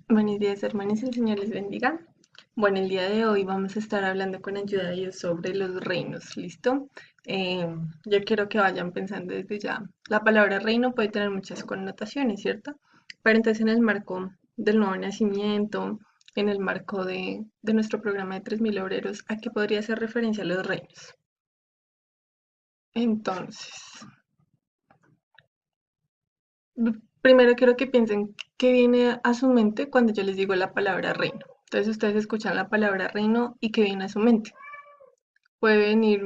Buenos días, hermanos, el Señor les bendiga. Bueno, el día de hoy vamos a estar hablando con ayuda de Dios sobre los reinos, ¿listo? Eh, yo quiero que vayan pensando desde ya. La palabra reino puede tener muchas connotaciones, ¿cierto? Pero entonces en el marco del nuevo nacimiento, en el marco de nuestro programa de 3.000 obreros, ¿a qué podría hacer referencia los reinos? Entonces, primero quiero que piensen qué viene a su mente cuando yo les digo la palabra reino. Entonces ustedes escuchan la palabra reino y qué viene a su mente. Puede venir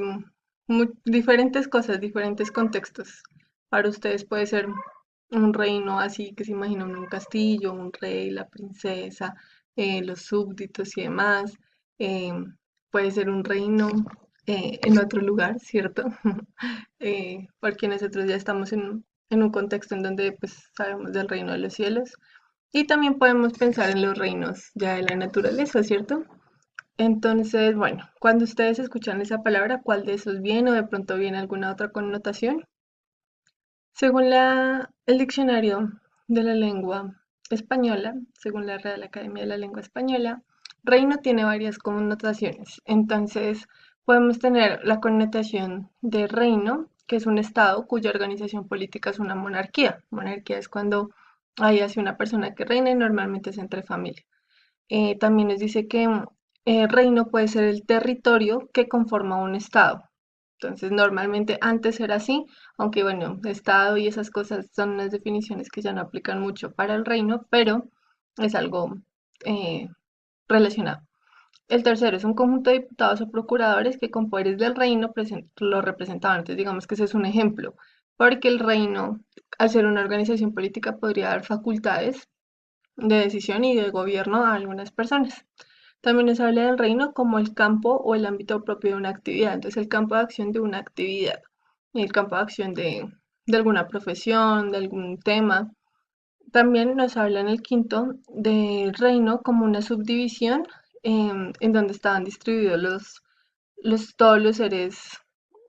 diferentes cosas, diferentes contextos. Para ustedes puede ser un reino así que se imaginan un castillo, un rey, la princesa, los súbditos y demás. Eh, Puede ser un reino en otro lugar, ¿cierto? Porque nosotros ya estamos en un contexto en donde pues sabemos del reino de los cielos. Y también podemos pensar en los reinos ya de la naturaleza, ¿cierto? Entonces, bueno, cuando ustedes escuchan esa palabra, ¿cuál de esos viene o de pronto viene alguna otra connotación? Según el diccionario de la lengua española, según la Real Academia de la Lengua Española, reino tiene varias connotaciones. Entonces, podemos tener la connotación de reino, que es un estado cuya organización política es una monarquía. Monarquía es cuando hay así una persona que reina y normalmente es entre familia. También nos dice que reino puede ser el territorio que conforma un estado. Entonces, normalmente antes era así, aunque bueno, estado y esas cosas son unas definiciones que ya no aplican mucho para el reino, pero es algo eh, relacionado. El tercero es un conjunto de diputados o procuradores que con poderes del reino lo representaban. Entonces, digamos que ese es un ejemplo, porque el reino, al ser una organización política, podría dar facultades de decisión y de gobierno a algunas personas. También nos habla del reino como el campo o el ámbito propio de una actividad, entonces el campo de acción de una actividad, y el campo de acción de alguna profesión, de algún tema. También nos habla en el quinto del reino como una subdivisión en donde estaban distribuidos todos los seres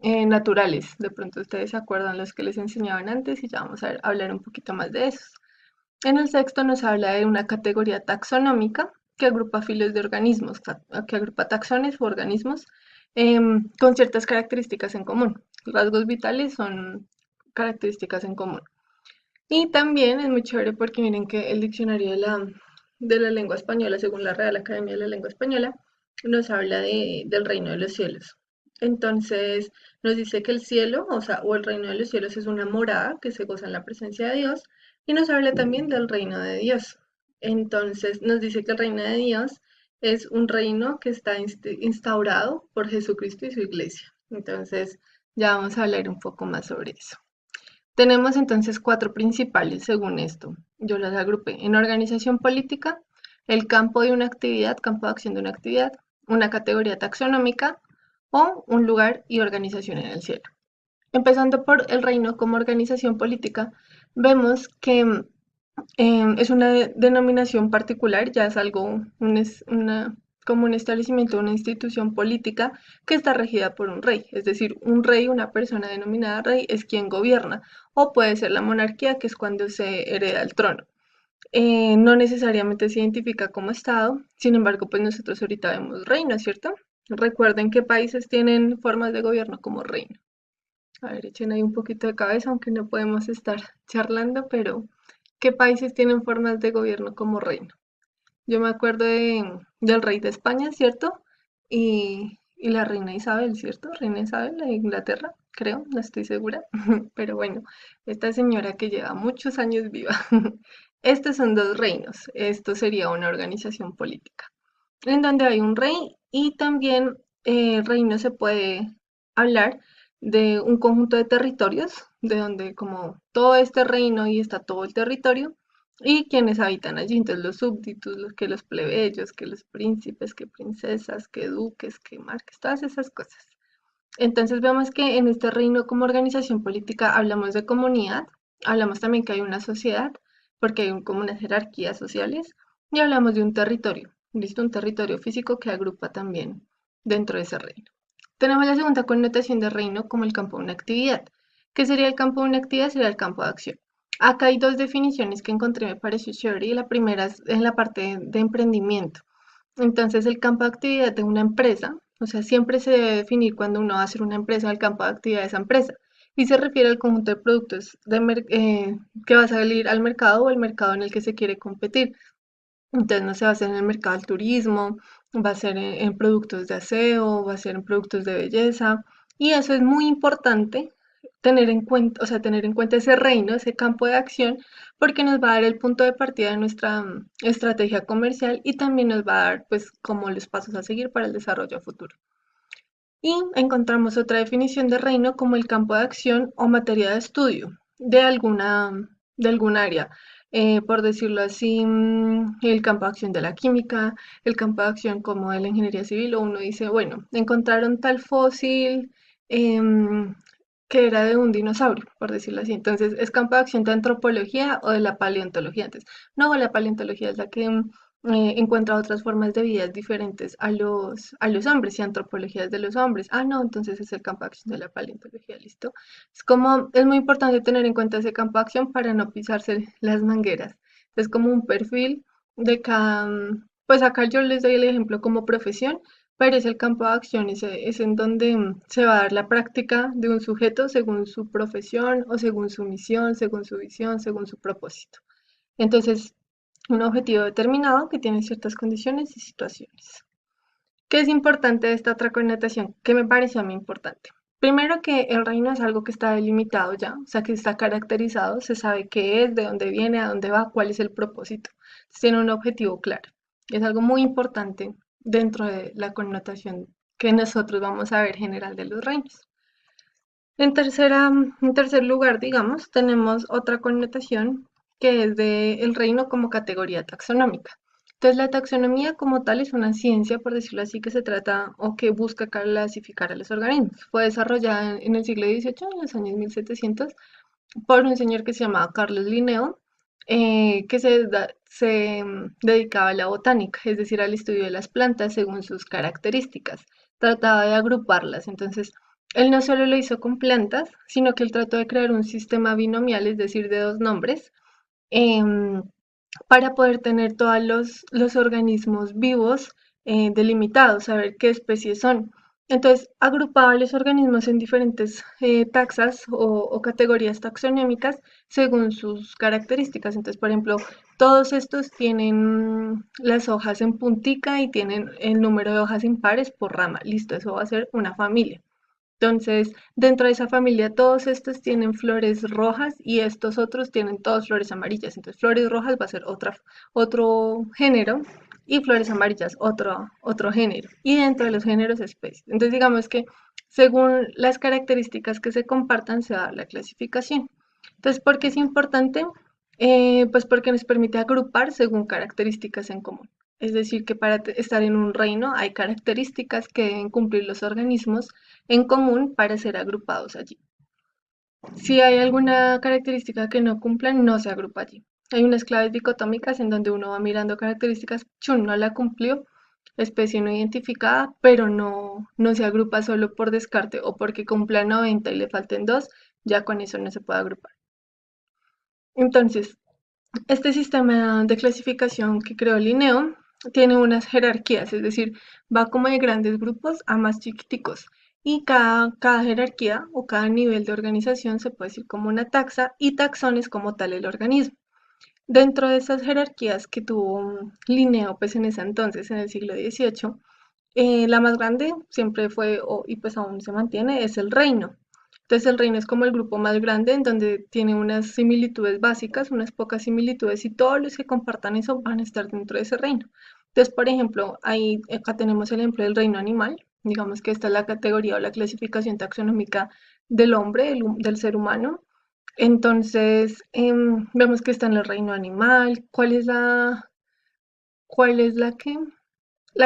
naturales. De pronto ustedes se acuerdan los que les enseñaban antes y ya vamos a hablar un poquito más de esos. En el sexto nos habla de una categoría taxonómica que agrupa filos de organismos, que agrupa taxones u organismos con ciertas características en común. Rasgos vitales son características en común. Y también es muy chévere porque miren que el diccionario de la lengua española, según la Real Academia de la Lengua Española, nos habla del reino de los cielos. Entonces nos dice que el cielo, o sea, o el reino de los cielos es una morada que se goza en la presencia de Dios y nos habla también del reino de Dios. Entonces nos dice que el reino de Dios es un reino que está instaurado por Jesucristo y su iglesia. Entonces ya vamos a hablar un poco más sobre eso. Tenemos entonces cuatro principales según esto. Yo las agrupé en organización política, el campo de una actividad, campo de acción de una actividad, una categoría taxonómica o un lugar y organización en el cielo. Empezando por el reino como organización política, vemos que es una denominación particular, ya es algo, como un establecimiento, una institución política que está regida por un rey. Es decir, un rey, una persona denominada rey, es quien gobierna. O puede ser la monarquía, que es cuando se hereda el trono. No necesariamente se identifica como Estado, sin embargo, pues nosotros ahorita vemos reino, ¿cierto? Recuerden qué países tienen formas de gobierno como reino. A ver, echen ahí un poquito de cabeza, aunque no podemos estar charlando, pero ¿qué países tienen formas de gobierno como reino? Yo me acuerdo del rey de España, ¿cierto? Y la reina Isabel, ¿cierto? Reina Isabel de Inglaterra, creo, no estoy segura. Pero bueno, esta señora que lleva muchos años viva. Estos son dos reinos. Esto sería una organización política, en donde hay un rey y también reino se puede hablar de un conjunto de territorios, de donde como todo este reino y está todo el territorio, y quienes habitan allí, entonces los súbditos, los plebeyos, que los príncipes, que princesas, que duques, que marques, todas esas cosas. Entonces vemos que en este reino como organización política hablamos de comunidad, hablamos también que hay una sociedad, porque hay como unas jerarquías sociales, y hablamos de un territorio, ¿listo? Un territorio físico que agrupa también dentro de ese reino. Tenemos la segunda connotación de reino como el campo de una actividad. ¿Qué sería el campo de una actividad? Sería el campo de acción. Acá hay dos definiciones que encontré, me pareció chévere, y la primera es en la parte de emprendimiento. Entonces, el campo de actividad de una empresa, o sea, siempre se debe definir cuando uno va a hacer una empresa, el campo de actividad de esa empresa. Y se refiere al conjunto de productos que va a salir al mercado o el mercado en el que se quiere competir. Entonces, no se va a hacer en el mercado del turismo, va a ser en productos de aseo, va a ser en productos de belleza. Y eso es muy importante tener en cuenta, o sea, tener en cuenta ese reino, ese campo de acción, porque nos va a dar el punto de partida de nuestra estrategia comercial y también nos va a dar, pues, como los pasos a seguir para el desarrollo futuro. Y encontramos otra definición de reino como el campo de acción o materia de estudio de algún área. Por decirlo así, el campo de acción de la química, el campo de acción como de la ingeniería civil, o uno dice, bueno, encontraron tal fósil em, que era de un dinosaurio, por decirlo así. Entonces, es campo de acción de antropología o de la paleontología. Entonces, no, la paleontología es la que encuentra otras formas de vida diferentes a los hombres y antropologías de los hombres. Ah, no, entonces es el campo de acción de la paleontología, listo. Es como, es muy importante tener en cuenta ese campo de acción para no pisarse las mangueras. Es como un perfil de cada, pues acá yo les doy el ejemplo como profesión, pero es el campo de acción, es en donde se va a dar la práctica de un sujeto según su profesión o según su misión, según su visión, según su propósito. Entonces, un objetivo determinado que tiene ciertas condiciones y situaciones. ¿Qué es importante de esta otra connotación? ¿Qué me pareció a mí importante? Primero que el reino es algo que está delimitado ya, o sea que está caracterizado, se sabe qué es, de dónde viene, a dónde va, cuál es el propósito. Tiene un objetivo claro. Es algo muy importante dentro de la connotación que nosotros vamos a ver general de los reinos. En tercer lugar, digamos, tenemos otra connotación que es de el reino como categoría taxonómica. Entonces, la taxonomía como tal es una ciencia, por decirlo así, que se trata o que busca clasificar a los organismos. Fue desarrollada en el siglo XVIII, en los años 1700, por un señor que se llamaba Carlos Linneo, que dedicaba a la botánica, es decir, al estudio de las plantas según sus características. Trataba de agruparlas. Entonces, él no solo lo hizo con plantas, sino que él trató de crear un sistema binomial, es decir, de dos nombres, em, para poder tener todos los organismos vivos delimitados, saber qué especies son. Entonces, agrupaba los organismos en diferentes taxas o categorías taxonómicas según sus características. Entonces, por ejemplo, todos estos tienen las hojas en puntica y tienen el número de hojas impares por rama. Listo, eso va a ser una familia. Entonces, dentro de esa familia, todos estos tienen flores rojas y estos otros tienen todas flores amarillas. Entonces, flores rojas va a ser otro género y flores amarillas otro género. Y dentro de los géneros, especies. Entonces, digamos que según las características que se compartan, se da la clasificación. Entonces, ¿por qué es importante? Pues porque nos permite agrupar según características en común. Es decir, que para estar en un reino hay características que deben cumplir los organismos en común para ser agrupados allí. Si hay alguna característica que no cumplan, no se agrupa allí. Hay unas claves dicotómicas en donde uno va mirando características, chun, no la cumplió, especie no identificada, pero no se agrupa solo por descarte o porque cumpla 90 y le falten dos, ya con eso no se puede agrupar. Entonces, este sistema de clasificación que creó Linneo tiene unas jerarquías, es decir, va como de grandes grupos a más chiquiticos. Y cada jerarquía o cada nivel de organización se puede decir como una taxa y taxón es como tal el organismo. Dentro de esas jerarquías que tuvo Linneo pues en ese entonces, en el siglo XVIII, la más grande siempre fue, y pues aún se mantiene, es el reino. Entonces el reino es como el grupo más grande en donde tiene unas similitudes básicas, unas pocas similitudes y todos los que compartan eso van a estar dentro de ese reino. Entonces, por ejemplo, ahí acá tenemos el ejemplo del reino animal. Digamos que esta es la categoría o la clasificación taxonómica del hombre, del ser humano. Entonces, vemos que está en el reino animal. ¿Cuál es la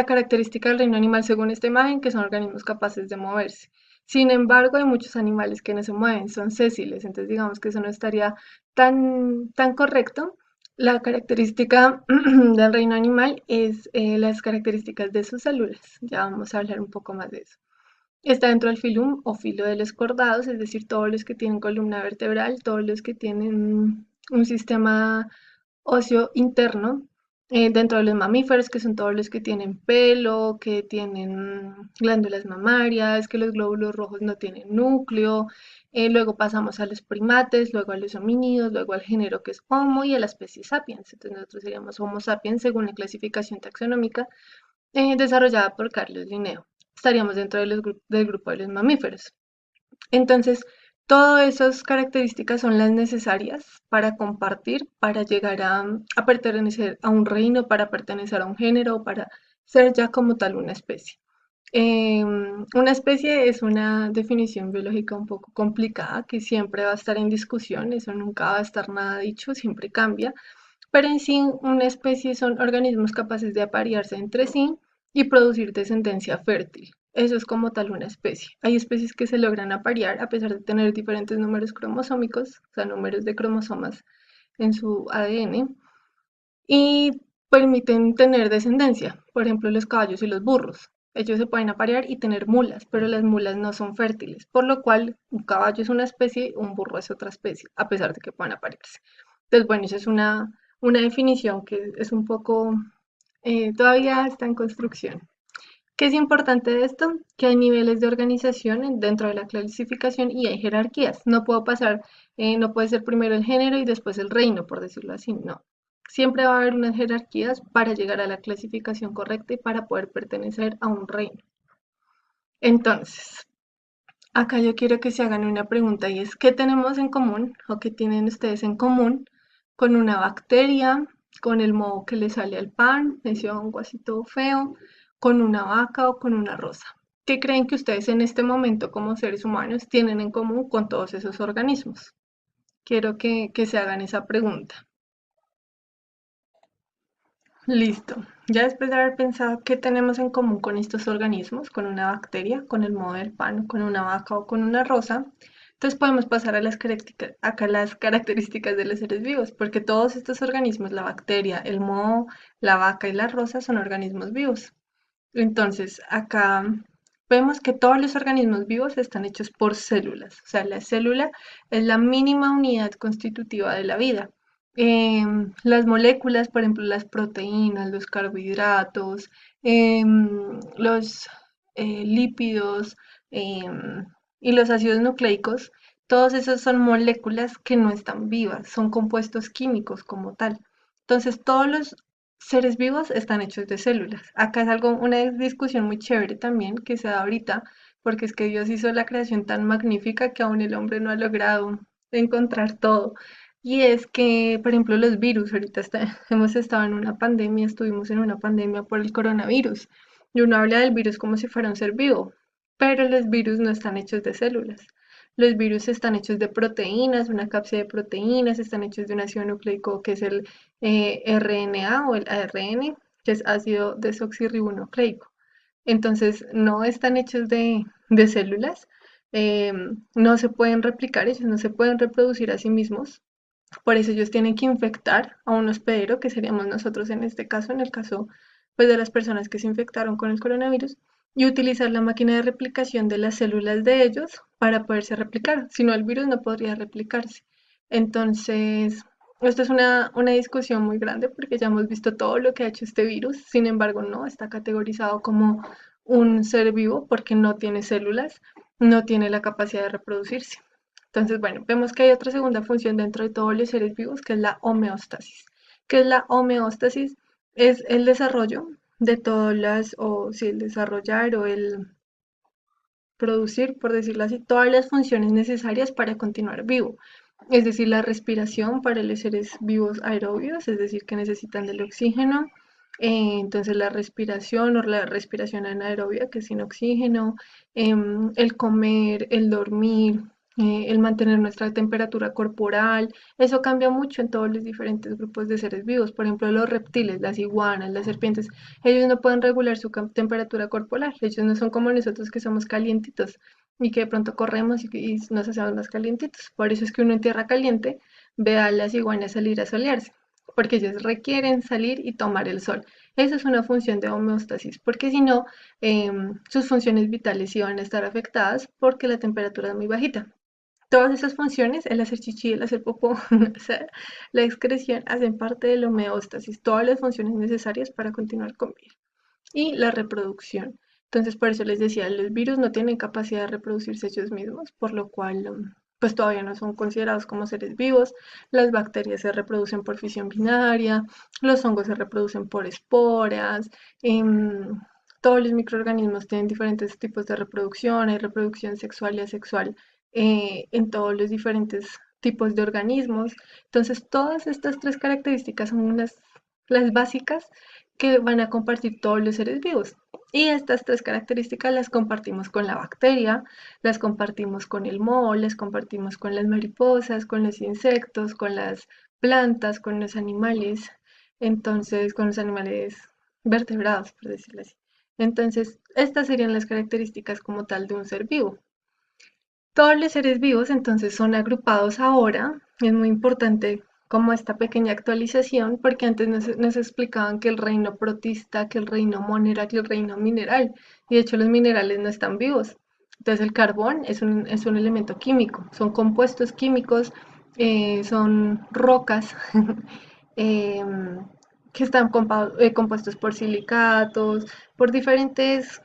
característica del reino animal según esta imagen? Que son organismos capaces de moverse. Sin embargo, hay muchos animales que no se mueven, son sésiles, entonces digamos que eso no estaría tan correcto. La característica del reino animal es las características de sus células. Ya vamos a hablar un poco más de eso. Está dentro del filum o filo de los cordados, es decir, todos los que tienen columna vertebral, todos los que tienen un sistema óseo interno dentro de los mamíferos, que son todos los que tienen pelo, que tienen glándulas mamarias, que los glóbulos rojos no tienen núcleo. Luego pasamos a los primates, luego a los homínidos, luego al género que es Homo y a la especie Sapiens. Entonces nosotros seríamos Homo sapiens según la clasificación taxonómica desarrollada por Carlos Linneo. Estaríamos dentro de del grupo de los mamíferos. Entonces, todas esas características son las necesarias para compartir, para llegar a pertenecer a un reino, para pertenecer a un género, para ser ya como tal una especie. Una especie es una definición biológica un poco complicada que siempre va a estar en discusión, eso nunca va a estar nada dicho, siempre cambia, pero en sí una especie son organismos capaces de aparearse entre sí y producir descendencia fértil. Eso es como tal una especie. Hay especies que se logran aparear a pesar de tener diferentes números cromosómicos, o sea, números de cromosomas en su ADN, y permiten tener descendencia. Por ejemplo, los caballos y los burros. Ellos se pueden aparear y tener mulas, pero las mulas no son fértiles, por lo cual un caballo es una especie, un burro es otra especie, a pesar de que puedan aparearse. Entonces, bueno, esa es una definición que es un poco, todavía está en construcción. ¿Qué es importante de esto? Que hay niveles de organización dentro de la clasificación y hay jerarquías. No puedo pasar, no puede ser primero el género y después el reino, por decirlo así, no. Siempre va a haber unas jerarquías para llegar a la clasificación correcta y para poder pertenecer a un reino. Entonces, acá yo quiero que se hagan una pregunta y es, ¿qué tenemos en común o qué tienen ustedes en común con una bacteria, con el moho que le sale al pan, ese hongo así todo feo, con una vaca o con una rosa? ¿Qué creen que ustedes en este momento como seres humanos tienen en común con todos esos organismos? Quiero que se hagan esa pregunta. Listo. Ya después de haber pensado qué tenemos en común con estos organismos, con una bacteria, con el moho del pan, con una vaca o con una rosa, entonces podemos pasar a acá las características de los seres vivos, porque todos estos organismos, la bacteria, el moho, la vaca y la rosa, son organismos vivos. Entonces, acá vemos que todos los organismos vivos están hechos por células. O sea, la célula es la mínima unidad constitutiva de la vida. Las moléculas, por ejemplo, las proteínas, los carbohidratos, los lípidos y los ácidos nucleicos, todos esos son moléculas que no están vivas, son compuestos químicos como tal. Entonces, todos los seres vivos están hechos de células. Acá es algo, una discusión muy chévere también que se da ahorita, porque es que Dios hizo la creación tan magnífica que aún el hombre no ha logrado encontrar todo. Y es que, por ejemplo, los virus, hemos estado en una pandemia, estuvimos en una pandemia por el coronavirus, y uno habla del virus como si fuera un ser vivo, pero los virus no están hechos de células. Los virus están hechos de proteínas, una cápsula de proteínas, están hechos de un ácido nucleico que es el RNA o el ARN, que es ácido desoxirribonucleico. Entonces, no están hechos de células, eh, no se pueden replicar, ellos no se pueden reproducir a sí mismos, por eso ellos tienen que infectar a un hospedero, que seríamos nosotros en este caso, en el caso pues, de las personas que se infectaron con el coronavirus, y utilizar la máquina de replicación de las células de ellos para poderse replicar. Si no, el virus no podría replicarse. Entonces, esto es una discusión muy grande porque ya hemos visto todo lo que ha hecho este virus, sin embargo, no está categorizado como un ser vivo porque no tiene células, no tiene la capacidad de reproducirse. Entonces, bueno, vemos que hay otra segunda función dentro de todos los seres vivos, que es la homeostasis. ¿Qué es la homeostasis? Es el desarrollo de todas las, o si el desarrollar o el producir, por decirlo así, todas las funciones necesarias para continuar vivo. Es decir, la respiración para los seres vivos aerobios, es decir, que necesitan del oxígeno. Entonces la respiración o la respiración anaerobia, que es sin oxígeno, el comer, el dormir, el mantener nuestra temperatura corporal, eso cambia mucho en todos los diferentes grupos de seres vivos. Por ejemplo, los reptiles, las iguanas, las serpientes, ellos no pueden regular su temperatura corporal, ellos no son como nosotros que somos calientitos y que de pronto corremos y nos hacemos más calientitos. Por eso es que uno en tierra caliente ve a las iguanas salir a solearse, porque ellas requieren salir y tomar el sol. Eso es una función de homeostasis, porque si no, sus funciones vitales iban a estar afectadas porque la temperatura es muy bajita. Todas esas funciones, el hacer chichi, el hacer popó, o sea, la excreción, hacen parte de la homeostasis, todas las funciones necesarias para continuar con vida. Y la reproducción. Entonces, por eso les decía, los virus no tienen capacidad de reproducirse ellos mismos, por lo cual, pues todavía no son considerados como seres vivos. Las bacterias se reproducen por fisión binaria, los hongos se reproducen por esporas, todos los microorganismos tienen diferentes tipos de reproducción, hay reproducción sexual y asexual en todos los diferentes tipos de organismos. Entonces, todas estas tres características son las básicas que van a compartir todos los seres vivos. Y estas tres características las compartimos con la bacteria, las compartimos con el moho, las compartimos con las mariposas, con los insectos, con las plantas, con los animales, entonces con los animales vertebrados, por decirlo así. Entonces, estas serían las características como tal de un ser vivo. Todos los seres vivos entonces son agrupados ahora. Es muy importante como esta pequeña actualización, porque antes nos explicaban que el reino protista, que el reino monera, que el reino mineral, y de hecho los minerales no están vivos. Entonces el carbón es un elemento químico, son compuestos químicos, son rocas em, que están compuestos por silicatos, por diferentes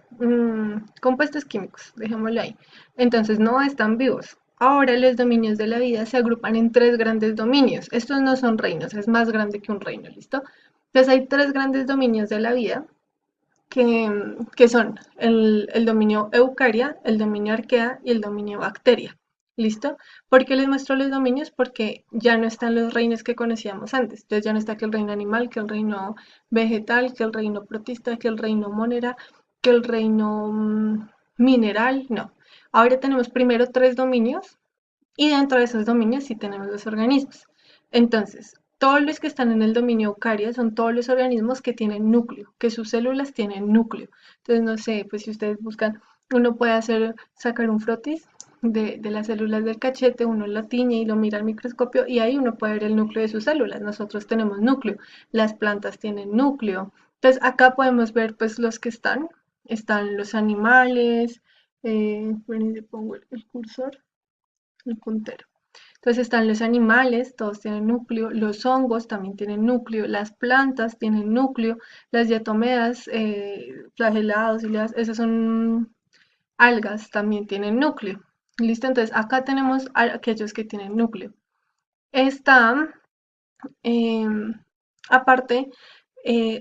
compuestos químicos, dejémoslo ahí. Entonces no están vivos. Ahora los dominios de la vida se agrupan en tres grandes dominios. Estos no son reinos, es más grande que un reino, ¿listo? Entonces hay tres grandes dominios de la vida que son el dominio eucaria, el dominio arquea y el dominio bacteria. ¿Listo? ¿Por qué les muestro los dominios? Porque ya no están los reinos que conocíamos antes. Entonces ya no está que el reino animal, que el reino vegetal, que el reino protista, que el reino monera, que el reino mineral. No. Ahora tenemos primero tres dominios y dentro de esos dominios sí tenemos los organismos. Entonces, todos los que están en el dominio eucaria son todos los organismos que tienen núcleo, que sus células tienen núcleo. Entonces, no sé, pues si ustedes buscan, uno puede sacar un frotis de las células del cachete, uno lo tiñe y lo mira al microscopio y ahí uno puede ver el núcleo de sus células. Nosotros tenemos núcleo, las plantas tienen núcleo. Entonces, acá podemos ver pues los que están los animales, bueno, le pongo el cursor, el puntero. Entonces están los animales, todos tienen núcleo, los hongos también tienen núcleo, las plantas tienen núcleo, las diatomeas, flagelados, esas son algas, también tienen núcleo. ¿Listo? Entonces acá tenemos a aquellos que tienen núcleo. Está, eh, aparte,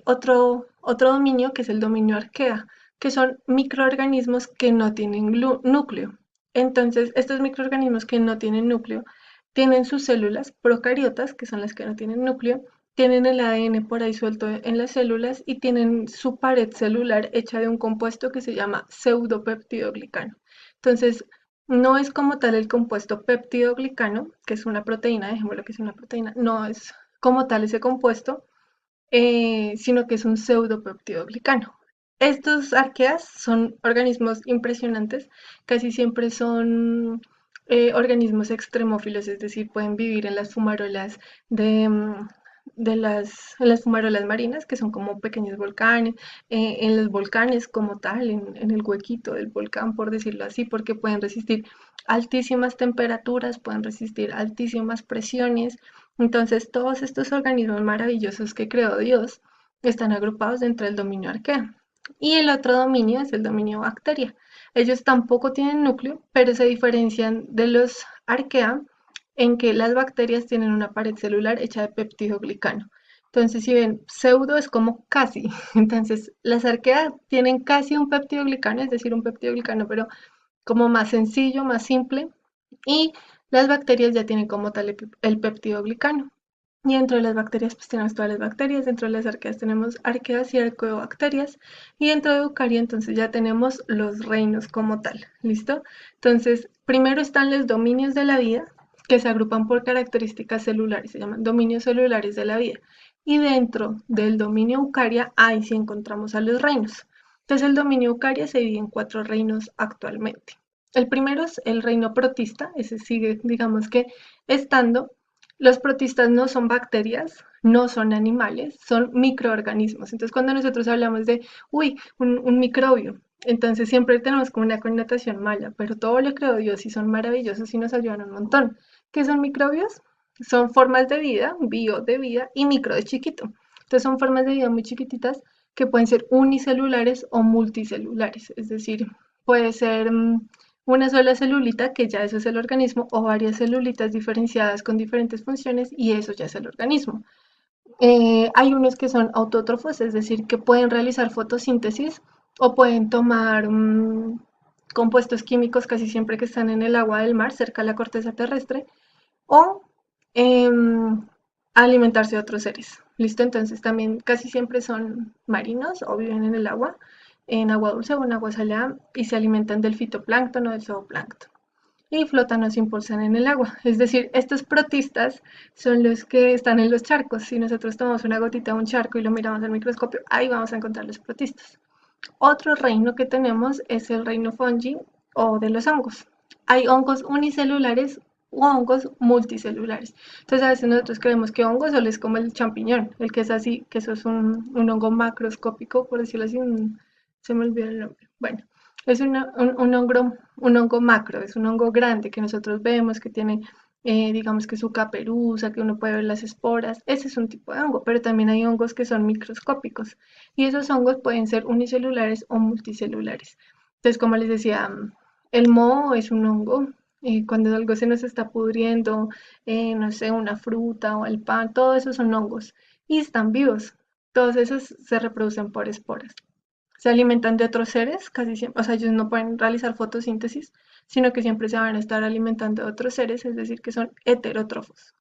otro dominio que es el dominio arquea, que son microorganismos que no tienen núcleo. Entonces, estos microorganismos que no tienen núcleo tienen sus células procariotas, que son las que no tienen núcleo, tienen el ADN por ahí suelto en las células y tienen su pared celular hecha de un compuesto que se llama pseudopeptidoglicano. Entonces, no es como tal el compuesto peptidoglicano, que es una proteína, dejémoslo que es una proteína, no es como tal ese compuesto, sino que es un pseudopeptidoglicano. Estos arqueas son organismos impresionantes, casi siempre son organismos extremófilos, es decir, pueden vivir en las fumarolas en las fumarolas marinas, que son como pequeños volcanes, en los volcanes como tal, en el huequito del volcán, por decirlo así, porque pueden resistir altísimas temperaturas, pueden resistir altísimas presiones. Entonces, todos estos organismos maravillosos que creó Dios están agrupados dentro del dominio arquea. Y el otro dominio es el dominio bacteria. Ellos tampoco tienen núcleo, pero se diferencian de los arquea en que las bacterias tienen una pared celular hecha de peptidoglicano. Entonces, si ven, pseudo es como casi. Entonces, las arqueas tienen casi un peptidoglicano, es decir, un peptidoglicano, pero como más sencillo, más simple. Y las bacterias ya tienen como tal el peptidoglicano. Y dentro de las bacterias, pues tenemos todas las bacterias. Dentro de las arqueas tenemos arqueas y arqueobacterias. Y dentro de Eucaria, entonces ya tenemos los reinos como tal. ¿Listo? Entonces, primero están los dominios de la vida, que se agrupan por características celulares. Se llaman dominios celulares de la vida. Y dentro del dominio Eucaria, ahí sí encontramos a los reinos. Entonces, el dominio Eucaria se divide en 4 reinos actualmente. El primero es el reino protista. Ese sigue, digamos que, estando. Los protistas no son bacterias, no son animales, son microorganismos. Entonces, cuando nosotros hablamos de, uy, un microbio, Entonces siempre tenemos como una connotación mala, pero todo lo creó Dios y son maravillosos y nos ayudan un montón. ¿Qué son microbios? Son formas de vida, bio de vida y micro de chiquito. Entonces son formas de vida muy chiquititas que pueden ser unicelulares o multicelulares, es decir, puede ser una sola celulita, que ya eso es el organismo, o varias celulitas diferenciadas con diferentes funciones y eso ya es el organismo. Hay unos que son autótrofos, es decir, que pueden realizar fotosíntesis o pueden tomar compuestos químicos casi siempre que están en el agua del mar, cerca de la corteza terrestre, o em, alimentarse de otros seres. ¿Listo? Entonces también casi siempre son marinos o viven en el agua, en agua dulce o en agua salada, y se alimentan del fitoplancton o del zooplancton y flotan o se impulsan en el agua. Es decir, estos protistas son los que están en los charcos. Si nosotros tomamos una gotita de un charco y lo miramos al microscopio, ahí vamos a encontrar los protistas. Otro reino que tenemos es el reino fungi o de los hongos. Hay hongos unicelulares u hongos multicelulares. Entonces a veces nosotros creemos que hongo solo es como el champiñón, el que es así, que eso es un hongo macroscópico, por decirlo así, se me olvidó el nombre. Bueno, es un hongo macro, es un hongo grande que nosotros vemos, que tiene, digamos que su caperuza, que uno puede ver las esporas. Ese es un tipo de hongo, pero también hay hongos que son microscópicos y esos hongos pueden ser unicelulares o multicelulares. Entonces, como les decía, el moho es un hongo. Cuando algo se nos está pudriendo, no sé, una fruta o el pan, todo eso son hongos y están vivos. Todos esos se reproducen por esporas. Se alimentan de otros seres, casi siempre, o sea, ellos no pueden realizar fotosíntesis, sino que siempre se van a estar alimentando de otros seres, es decir, que son heterótrofos.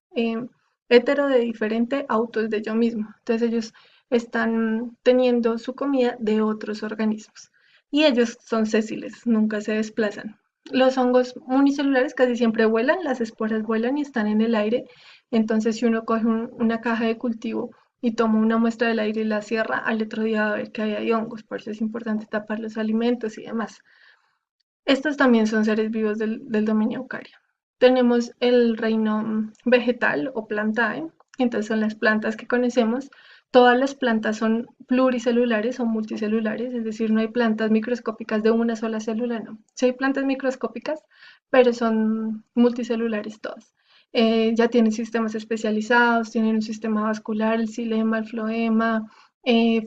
Hetero de diferente, autos de yo mismo. Entonces ellos están teniendo su comida de otros organismos. Y ellos son sésiles, nunca se desplazan. Los hongos unicelulares casi siempre vuelan, las esporas vuelan y están en el aire. Entonces, si uno coge una caja de cultivo y toma una muestra del aire y la cierra, al otro día va a ver que ahí hay hongos, por eso es importante tapar los alimentos y demás. Estos también son seres vivos del dominio eucario. Tenemos el reino vegetal o plantae, entonces son las plantas que conocemos. Todas las plantas son pluricelulares o multicelulares, es decir, no hay plantas microscópicas de una sola célula, no. Sí hay plantas microscópicas, pero son multicelulares todas. Ya tienen sistemas especializados, tienen un sistema vascular, el xilema, el floema,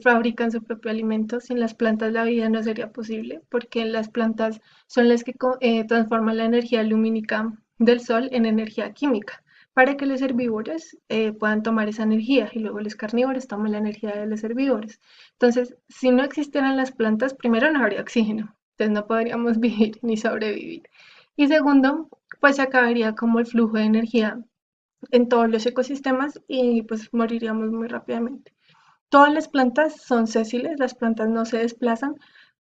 fabrican su propio alimento. Sin las plantas la vida no sería posible, porque las plantas son las que transforman la energía lumínica del sol en energía química, para que los herbívoros puedan tomar esa energía y luego los carnívoros toman la energía de los herbívoros. Entonces, si no existieran las plantas, primero no habría oxígeno, entonces no podríamos vivir ni sobrevivir. Y segundo, pues se acabaría como el flujo de energía en todos los ecosistemas y pues moriríamos muy rápidamente. Todas las plantas son sésiles, las plantas no se desplazan,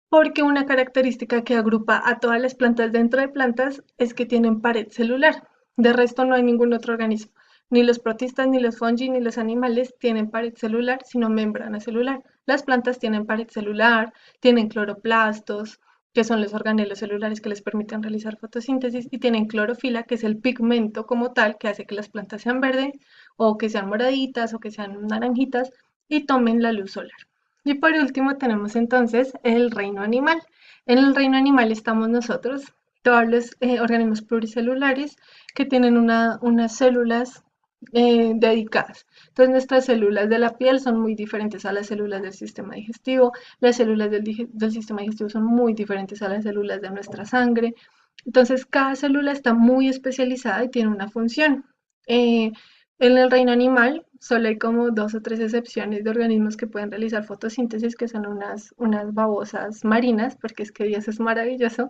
porque una característica que agrupa a todas las plantas dentro de plantas es que tienen pared celular. De resto no hay ningún otro organismo. Ni los protistas, ni los fungi, ni los animales tienen pared celular, sino membrana celular. Las plantas tienen pared celular, tienen cloroplastos, que son los organelos celulares que les permiten realizar fotosíntesis, y tienen clorofila, que es el pigmento como tal que hace que las plantas sean verdes, o que sean moraditas, o que sean naranjitas, y tomen la luz solar. Y por último tenemos entonces el reino animal. En el reino animal estamos nosotros, todos los organismos pluricelulares que tienen unas células dedicadas. Entonces nuestras células de la piel son muy diferentes a las células del sistema digestivo, las células del sistema digestivo son muy diferentes a las células de nuestra sangre. Entonces cada célula está muy especializada y tiene una función. En el reino animal solo hay como dos o tres excepciones de organismos que pueden realizar fotosíntesis, que son unas babosas marinas, porque es que Dios es maravilloso,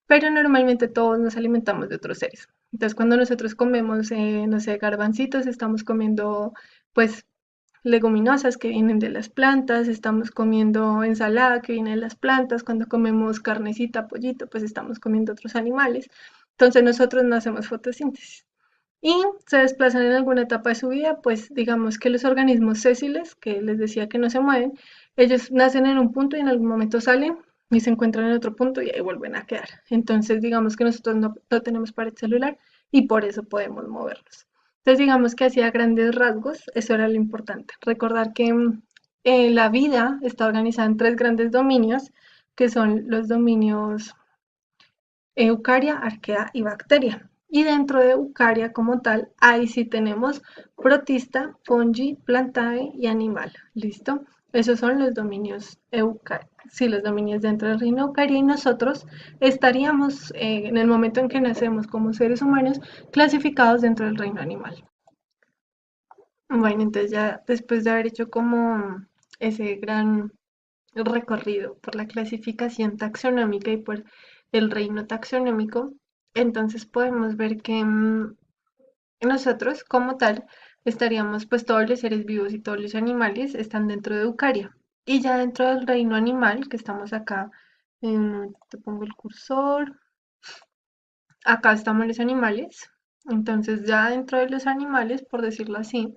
pero normalmente todos nos alimentamos de otros seres. Entonces, cuando nosotros comemos, no sé, garbancitos, estamos comiendo, pues, leguminosas que vienen de las plantas, estamos comiendo ensalada que viene de las plantas, cuando comemos carnecita, pollito, pues estamos comiendo otros animales. Entonces, nosotros no hacemos fotosíntesis y se desplazan en alguna etapa de su vida, pues digamos que los organismos sésiles, que les decía que no se mueven, ellos nacen en un punto y en algún momento salen y se encuentran en otro punto y ahí vuelven a quedar. Entonces digamos que nosotros no tenemos pared celular y por eso podemos movernos. Entonces digamos que hacia grandes rasgos, eso era lo importante, recordar que la vida está organizada en tres grandes dominios, que son los dominios eucaria, arquea y bacteria. Y dentro de eucaria como tal, ahí sí tenemos protista, fungi, plantae y animal. ¿Listo? Esos son los dominios eucaria. Sí, los dominios dentro del reino eucaria y nosotros estaríamos, en el momento en que nacemos como seres humanos, clasificados dentro del reino animal. Bueno, entonces ya después de haber hecho como ese gran recorrido por la clasificación taxonómica y por el reino taxonómico, entonces podemos ver que nosotros como tal estaríamos, pues todos los seres vivos y todos los animales están dentro de Eucaria. Y ya dentro del reino animal, que estamos acá, te pongo el cursor, acá estamos los animales. Entonces ya dentro de los animales, por decirlo así,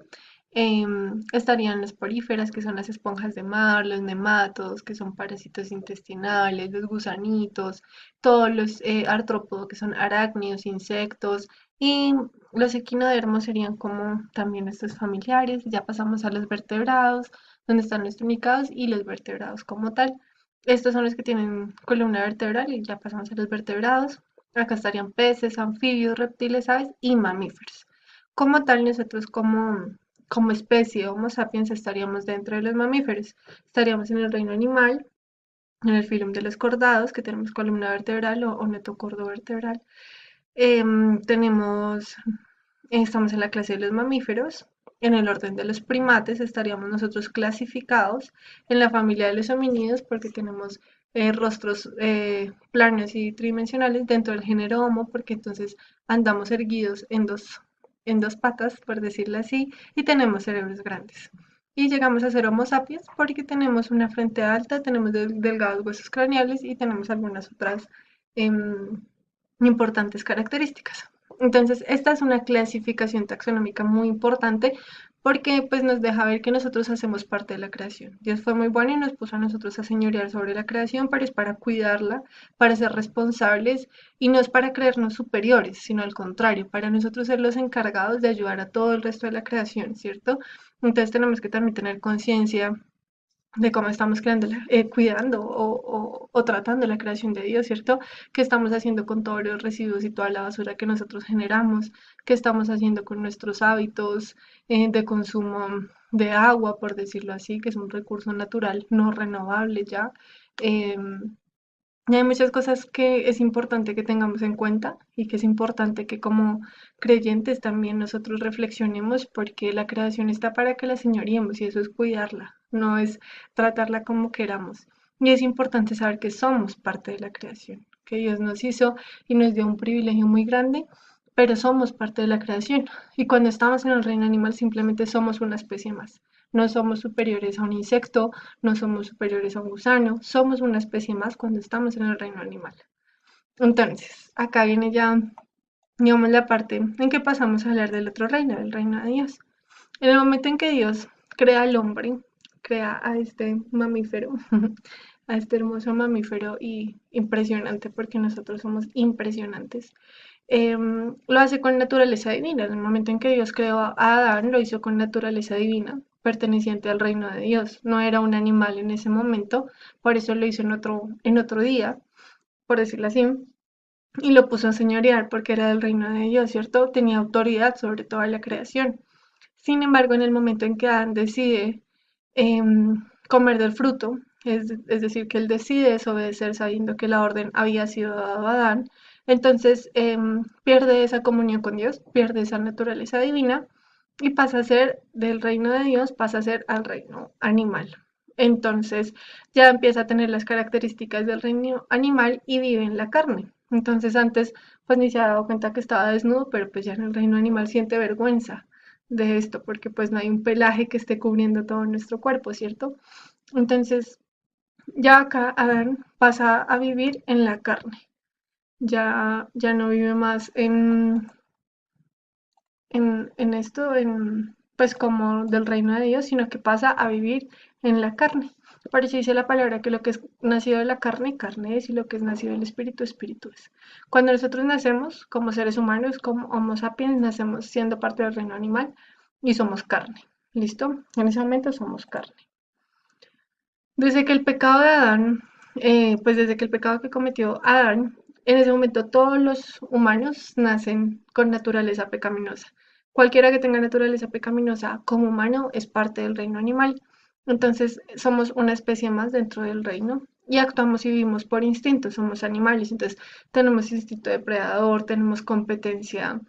estarían las poríferas, que son las esponjas de mar, los nematodos, que son parásitos intestinales, los gusanitos, todos los artrópodos, que son arácnidos, insectos, y los equinodermos serían como también estos familiares. Ya pasamos a los vertebrados, donde están los tunicados y los vertebrados como tal. Estos son los que tienen columna vertebral y ya pasamos a los vertebrados. Acá estarían peces, anfibios, reptiles, aves y mamíferos. Como tal, nosotros como especie Homo sapiens estaríamos dentro de los mamíferos. Estaríamos en el reino animal, en el filum de los cordados, que tenemos columna vertebral o notocordo vertebral. Tenemos, estamos en la clase de los mamíferos. En el orden de los primates estaríamos nosotros clasificados en la familia de los homínidos porque tenemos rostros planos y tridimensionales dentro del género Homo, porque entonces andamos erguidos en dos patas, por decirlo así, y tenemos cerebros grandes. Y llegamos a ser Homo sapiens porque tenemos una frente alta, tenemos delgados huesos craneales y tenemos algunas otras importantes características. Entonces, esta es una clasificación taxonómica muy importante porque pues nos deja ver que nosotros hacemos parte de la creación. Dios fue muy bueno y nos puso a nosotros a señorear sobre la creación, pero es para cuidarla, para ser responsables y no es para creernos superiores, sino al contrario, para nosotros ser los encargados de ayudar a todo el resto de la creación, ¿cierto? Entonces tenemos que también tener conciencia de cómo estamos creando cuidando o tratando la creación de Dios, ¿cierto? ¿Qué estamos haciendo con todos los residuos y toda la basura que nosotros generamos? ¿Qué estamos haciendo con nuestros hábitos de consumo de agua, por decirlo así, que es un recurso natural no renovable ya? Y hay muchas cosas que es importante que tengamos en cuenta y que es importante que como creyentes también nosotros reflexionemos porque la creación está para que la señoreemos y eso es cuidarla, no es tratarla como queramos. Y es importante saber que somos parte de la creación, que Dios nos hizo y nos dio un privilegio muy grande, pero somos parte de la creación. Y cuando estamos en el reino animal simplemente somos una especie más. No somos superiores a un insecto, no somos superiores a un gusano, somos una especie más cuando estamos en el reino animal. Entonces, acá viene ya, digamos, la parte en que pasamos a hablar del otro reino, del reino de Dios. En el momento en que Dios crea al hombre, crea a este mamífero, a este hermoso mamífero y impresionante, porque nosotros somos impresionantes, lo hace con naturaleza divina. En el momento en que Dios creó a Adán, lo hizo con naturaleza divina, perteneciente al reino de Dios. No era un animal en ese momento, por eso lo hizo en otro día, por decirlo así, y lo puso a señorear porque era del reino de Dios, ¿cierto? Tenía autoridad sobre toda la creación. Sin embargo, en el momento en que Adán decide comer del fruto, es decir, que él decide desobedecer sabiendo que la orden había sido dada a Adán, entonces pierde esa comunión con Dios, pierde esa naturaleza divina y pasa a ser del reino de Dios, pasa a ser al reino animal. Entonces ya empieza a tener las características del reino animal y vive en la carne. Entonces antes pues ni se ha dado cuenta que estaba desnudo, pero pues ya en el reino animal siente vergüenza de esto, porque pues no hay un pelaje que esté cubriendo todo nuestro cuerpo, ¿cierto? Entonces, ya acá Adán pasa a vivir en la carne, ya no vive más en esto, pues como del reino de Dios, sino que pasa a vivir en la carne. Por eso dice la palabra que lo que es nacido de la carne, carne es, y lo que es nacido del espíritu, espíritu es. Cuando nosotros nacemos como seres humanos, como Homo sapiens, nacemos siendo parte del reino animal y somos carne. ¿Listo? En ese momento somos carne. Desde que el pecado de Adán pues desde que el pecado que cometió Adán, en ese momento todos los humanos nacen con naturaleza pecaminosa. Cualquiera que tenga naturaleza pecaminosa como humano es parte del reino animal. Entonces somos una especie más dentro del reino y actuamos y vivimos por instinto, somos animales. Entonces tenemos instinto depredador, tenemos competencia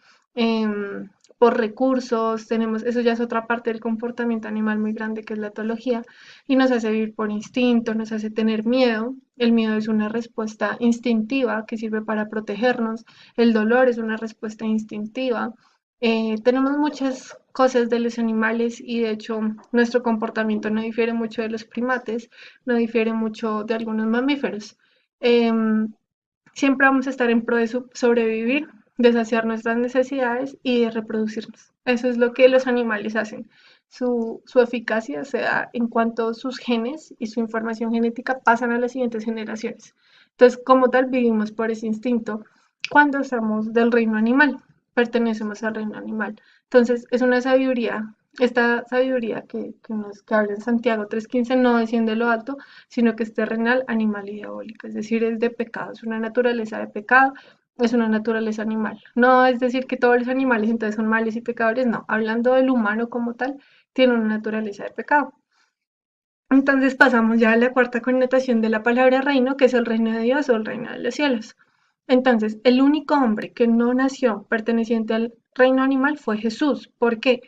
por recursos, tenemos, eso ya es otra parte del comportamiento animal muy grande que es la etología y nos hace vivir por instinto, nos hace tener miedo. El miedo es una respuesta instintiva que sirve para protegernos. El dolor es una respuesta instintiva. Tenemos muchas cosas de los animales y de hecho nuestro comportamiento no difiere mucho de los primates, no difiere mucho de algunos mamíferos. Eh, Siempre vamos a estar en pro de sobrevivir, de saciar nuestras necesidades y de reproducirnos. Eso es lo que los animales hacen. Su eficacia se da en cuanto sus genes y su información genética pasan a las siguientes generaciones. Entonces, como tal, vivimos por ese instinto cuando somos del reino animal, pertenecemos al reino animal. Entonces, es una sabiduría, esta sabiduría que habla en Santiago 3:15 no desciende de lo alto, sino que es terrenal, animal y diabólica, es decir, es de pecado, es una naturaleza de pecado, es una naturaleza animal. No es decir que todos los animales entonces son males y pecadores, no, hablando del humano como tal, tiene una naturaleza de pecado. Entonces pasamos ya a la cuarta connotación de la palabra reino, que es el reino de Dios o el reino de los cielos. Entonces, el único hombre que no nació perteneciente al reino animal fue Jesús. ¿Por qué?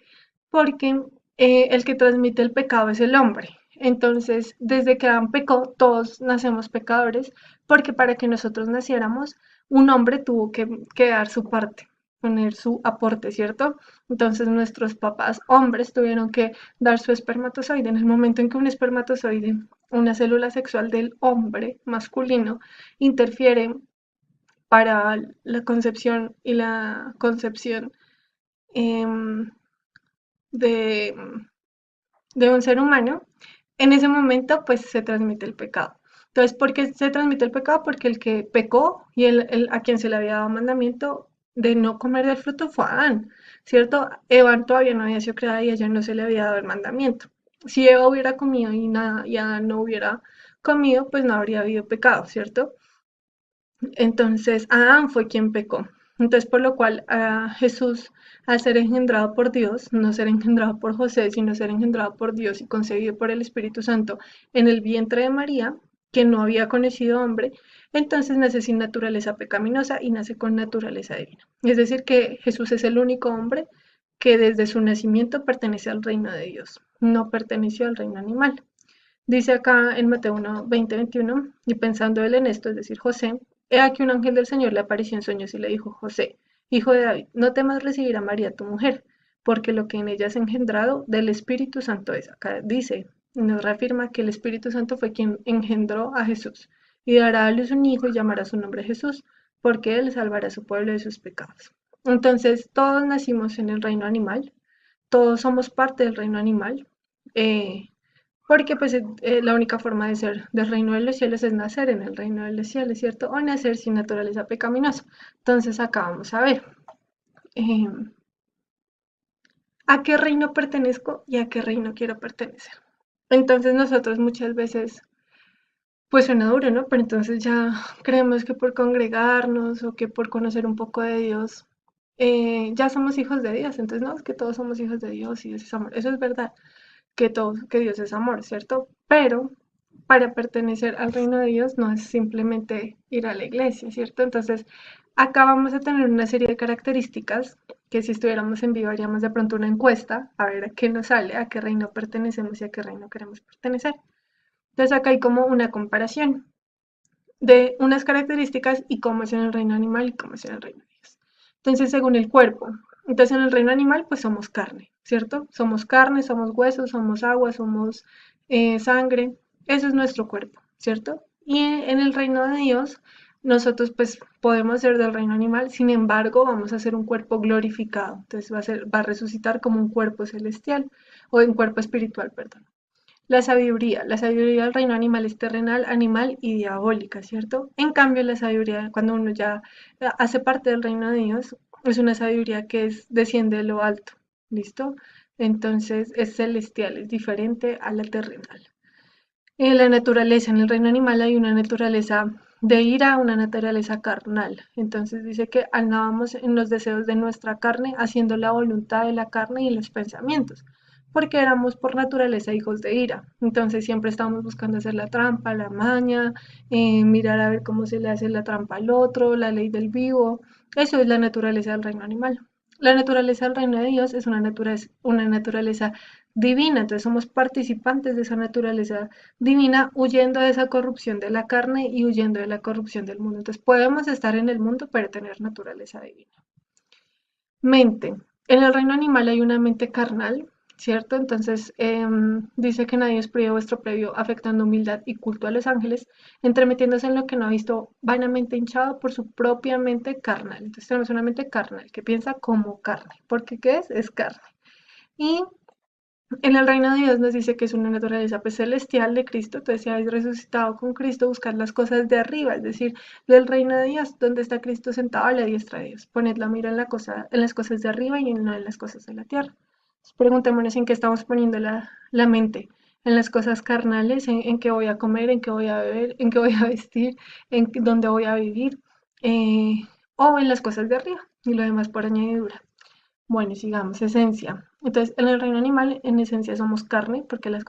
Porque el que transmite el pecado es el hombre. Entonces, desde que Adán pecó, todos nacemos pecadores, porque para que nosotros naciéramos, un hombre tuvo que dar su parte, poner su aporte, ¿cierto? Entonces, nuestros papás hombres tuvieron que dar su espermatozoide. En el momento en que un espermatozoide, una célula sexual del hombre masculino, interfiere para la concepción y la concepción eh, de, de un ser humano, en ese momento pues se transmite el pecado. Entonces, ¿por qué se transmite el pecado? Porque el que pecó y a quien se le había dado mandamiento de no comer del fruto fue Adán, ¿cierto? Eva todavía no había sido creada y a ella no se le había dado el mandamiento. Si Eva hubiera comido y Adán no hubiera comido, pues no habría habido pecado, ¿cierto? Entonces, Adán fue quien pecó. Entonces, por lo cual Jesús, al ser engendrado por Dios, no ser engendrado por José, sino ser engendrado por Dios y concebido por el Espíritu Santo en el vientre de María, que no había conocido hombre, entonces nace sin naturaleza pecaminosa y nace con naturaleza divina. Es decir, que Jesús es el único hombre que desde su nacimiento pertenece al reino de Dios, no perteneció al reino animal. Dice acá en Mateo 1, 20, 21, y pensando él en esto, es decir, José, he aquí un ángel del Señor le apareció en sueños y le dijo, José, hijo de David, no temas recibir a María tu mujer, porque lo que en ella es engendrado del Espíritu Santo es. Acá dice, nos reafirma que el Espíritu Santo fue quien engendró a Jesús, y dará a luz un hijo y llamará su nombre Jesús, porque él salvará a su pueblo de sus pecados. Entonces, todos nacimos en el reino animal, todos somos parte del reino animal, eh, porque pues la única forma de ser del reino de los cielos es nacer en el reino de los cielos, ¿cierto? O nacer sin naturaleza pecaminosa. Entonces acá vamos a ver eh, a qué reino pertenezco y a qué reino quiero pertenecer. Entonces nosotros muchas veces, pues suena duro, ¿no? Pero entonces ya creemos que por congregarnos o que por conocer un poco de Dios, ya somos hijos de Dios. Entonces no, es que todos somos hijos de Dios y Dios es amor. Eso es verdad, que Dios es amor, ¿cierto? Pero para pertenecer al reino de Dios no es simplemente ir a la iglesia, ¿cierto? Entonces, acá vamos a tener una serie de características que si estuviéramos en vivo haríamos de pronto una encuesta a ver a qué nos sale, a qué reino pertenecemos y a qué reino queremos pertenecer. Entonces, acá hay como una comparación de unas características y cómo es en el reino animal y cómo es en el reino de Dios. Entonces, según el cuerpo. Entonces, en el reino animal, pues somos carne, ¿cierto? Somos carne, somos huesos, somos agua, somos sangre. Eso es nuestro cuerpo, ¿cierto? Y en el reino de Dios, nosotros pues podemos ser del reino animal, sin embargo, vamos a ser un cuerpo glorificado. Entonces va a resucitar como un cuerpo celestial o un cuerpo espiritual, perdón. La sabiduría del reino animal es terrenal, animal y diabólica, ¿cierto? En cambio, la sabiduría, cuando uno ya hace parte del reino de Dios, es una sabiduría que desciende de lo alto, ¿listo? Entonces es celestial, es diferente a la terrenal. La naturaleza, en el reino animal hay una naturaleza de ira, una naturaleza carnal. Entonces dice que andábamos en los deseos de nuestra carne, haciendo la voluntad de la carne y los pensamientos, porque éramos por naturaleza hijos de ira. Entonces siempre estábamos buscando hacer la trampa, la maña, mirar a ver cómo se le hace la trampa al otro, la ley del vivo. Eso es la naturaleza del reino animal. La naturaleza del reino de Dios es una naturaleza divina, entonces somos participantes de esa naturaleza divina, huyendo de esa corrupción de la carne y huyendo de la corrupción del mundo. Entonces podemos estar en el mundo pero tener naturaleza divina. Mente. En el reino animal hay una mente carnal, ¿cierto? Entonces dice que nadie es previo vuestro previo, afectando humildad y culto a los ángeles, entremetiéndose en lo que no ha visto, vanamente hinchado por su propia mente carnal. Entonces tenemos una mente carnal que piensa como carne, porque ¿qué es? Es carne. Y en el reino de Dios nos dice que es una naturaleza pues, celestial de Cristo, entonces si habéis resucitado con Cristo, buscad las cosas de arriba, es decir, del reino de Dios, donde está Cristo sentado a la diestra de Dios. Poned la mira en las cosas de arriba y no en las cosas de la tierra. Entonces, preguntémonos en qué estamos poniendo la mente, en las cosas carnales, en qué voy a comer, en qué voy a beber, en qué voy a vestir, en dónde voy a vivir, eh, o en las cosas de arriba, y lo demás por añadidura. Bueno, sigamos, esencia. Entonces, en el reino animal, en esencia somos carne, porque los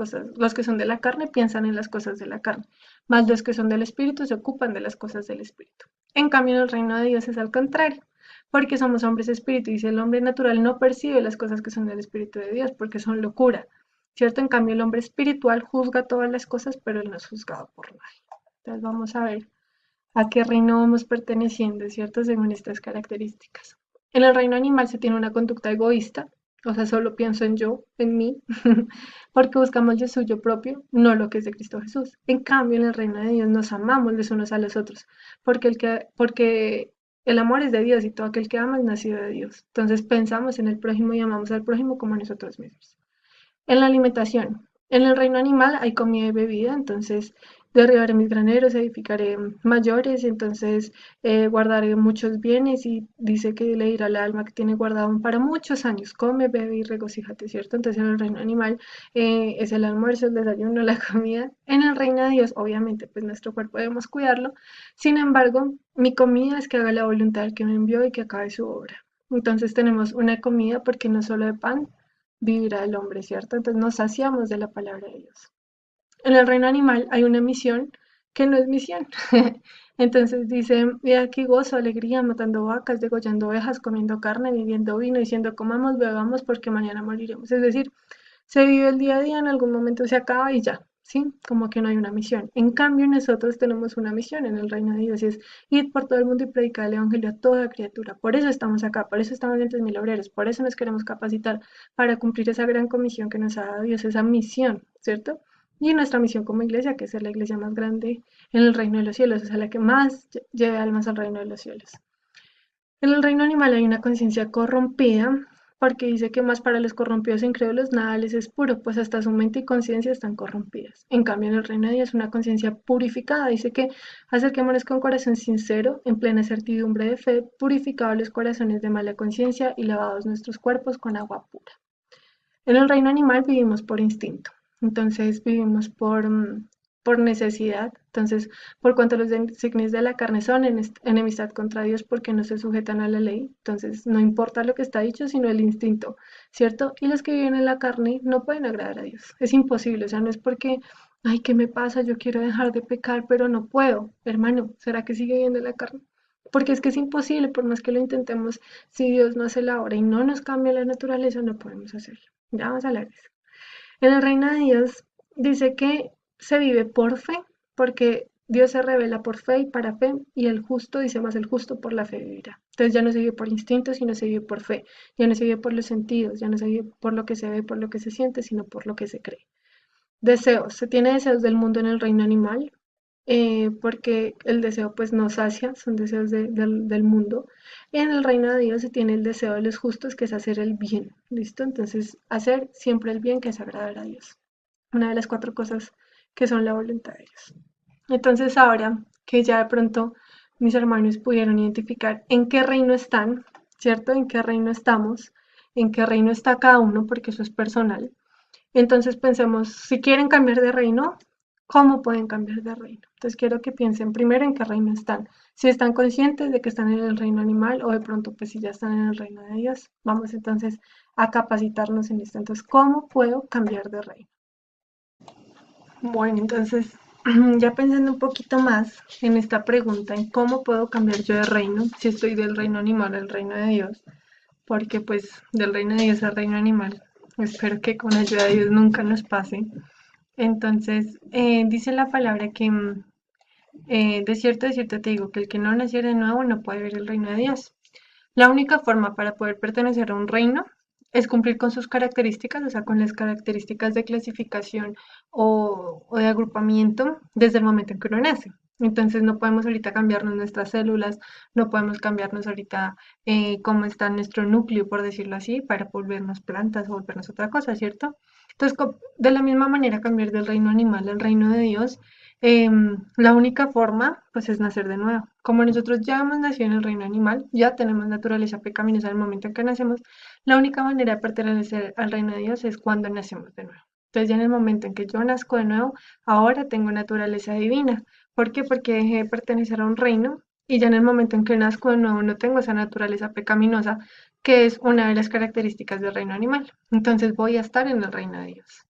que son de la carne piensan en las cosas de la carne, más los que son del espíritu se ocupan de las cosas del espíritu. En cambio, en el reino de Dios es al contrario, porque somos hombres espíritu, y si el hombre natural no percibe las cosas que son del espíritu de Dios, porque son locura, ¿cierto? En cambio, el hombre espiritual juzga todas las cosas, pero él no es juzgado por nadie. Entonces, vamos a ver a qué reino vamos perteneciendo, ¿cierto? Según estas características. En el reino animal se tiene una conducta egoísta, o sea, solo pienso en yo, en mí, porque buscamos lo suyo propio, no lo que es de Cristo Jesús. En cambio, en el reino de Dios nos amamos los unos a los otros, porque el amor es de Dios y todo aquel que ama es nacido de Dios. Entonces pensamos en el prójimo y amamos al prójimo como a nosotros mismos. En la alimentación. En el reino animal hay comida y bebida, entonces derribaré mis graneros, edificaré mayores, entonces guardaré muchos bienes y dice que le dirá al alma que tiene guardado para muchos años, come, bebe y regocíjate, ¿cierto? Entonces en el reino animal es el almuerzo, el desayuno, la comida. En el reino de Dios, obviamente, pues nuestro cuerpo debemos cuidarlo. Sin embargo, mi comida es que haga la voluntad del que me envió y que acabe su obra. Entonces tenemos una comida porque no solo de pan, vivirá el hombre, ¿cierto? Entonces nos saciamos de la palabra de Dios. En el reino animal hay una misión que no es misión. Entonces dice, he aquí gozo, alegría, matando vacas, degollando ovejas, comiendo carne, bebiendo vino, diciendo comamos, bebamos, porque mañana moriremos. Es decir, se vive el día a día, en algún momento se acaba y ya, ¿sí? Como que no hay una misión. En cambio, nosotros tenemos una misión en el reino de Dios y es ir por todo el mundo y predicar el evangelio a toda criatura. Por eso estamos acá, por eso estamos en 3.000 obreros, por eso nos queremos capacitar para cumplir esa gran comisión que nos ha dado Dios, esa misión, ¿cierto? Y nuestra misión como iglesia, que es ser la iglesia más grande en el reino de los cielos, o sea, la que más lleve almas al reino de los cielos. En el reino animal hay una conciencia corrompida, porque dice que más para los corrompidos e incrédulos nada les es puro, pues hasta su mente y conciencia están corrompidas. En cambio, en el reino de Dios una conciencia purificada, dice que acerquémonos con corazón sincero, en plena certidumbre de fe, purificados los corazones de mala conciencia y lavados nuestros cuerpos con agua pura. En el reino animal vivimos por instinto, entonces vivimos por necesidad, entonces por cuanto los designios de la carne son enemistad contra Dios porque no se sujetan a la ley, entonces no importa lo que está dicho, sino el instinto, ¿cierto? Y los que viven en la carne no pueden agradar a Dios, es imposible, o sea, no es porque, ay, ¿qué me pasa? Yo quiero dejar de pecar, pero no puedo, hermano, ¿será que sigue viviendo en la carne? Porque es que es imposible, por más que lo intentemos, si Dios no hace la obra y no nos cambia la naturaleza, no podemos hacerlo. Ya vamos a hablar de eso. En el reino de Dios dice que se vive por fe, porque Dios se revela por fe y para fe, y el justo, dice más, el justo por la fe vivirá. Entonces ya no se vive por instinto, sino se vive por fe. Ya no se vive por los sentidos, ya no se vive por lo que se ve, por lo que se siente, sino por lo que se cree. Deseos. Se tiene deseos del mundo en el reino animal, porque el deseo pues no sacia, son deseos del mundo. En el reino de Dios se tiene el deseo de los justos, que es hacer el bien, ¿listo? Entonces, hacer siempre el bien, que es agradar a Dios. Una de las cuatro cosas que son la voluntad de Dios. Entonces, ahora que ya de pronto mis hermanos pudieron identificar en qué reino están, ¿cierto? En qué reino estamos, en qué reino está cada uno, porque eso es personal. Entonces pensemos, si quieren cambiar de reino, ¿Cómo pueden cambiar de reino? Entonces quiero que piensen primero en qué reino están. Si están conscientes de que están en el reino animal o de pronto pues si ya están en el reino de Dios. Vamos entonces a capacitarnos en esto. Entonces, ¿cómo puedo cambiar de reino? Bueno, entonces ya pensando un poquito más en esta pregunta, en cómo puedo cambiar yo de reino, si estoy del reino animal al reino de Dios, porque pues del reino de Dios al reino animal, espero que con ayuda de Dios nunca nos pase. Entonces, dice la palabra que de cierto te digo que el que no naciera de nuevo no puede ver el reino de Dios. La única forma para poder pertenecer a un reino es cumplir con sus características, o sea, con las características de clasificación o de agrupamiento desde el momento en que uno nace. Entonces no podemos ahorita cambiarnos nuestras células, no podemos cambiarnos ahorita cómo está nuestro núcleo, por decirlo así, para volvernos plantas o volvernos otra cosa, ¿cierto? Entonces, de la misma manera, cambiar del reino animal al reino de Dios, la única forma, pues, es nacer de nuevo. Como nosotros ya hemos nacido en el reino animal, ya tenemos naturaleza pecaminosa en el momento en que nacemos, la única manera de pertenecer al reino de Dios es cuando nacemos de nuevo. Entonces, ya en el momento en que yo nazco de nuevo, ahora tengo naturaleza divina. ¿Por qué? Porque dejé de pertenecer a un reino y ya en el momento en que nazco de nuevo no tengo esa naturaleza pecaminosa, que es una de las características del reino animal. Entonces voy a estar en el reino de Dios.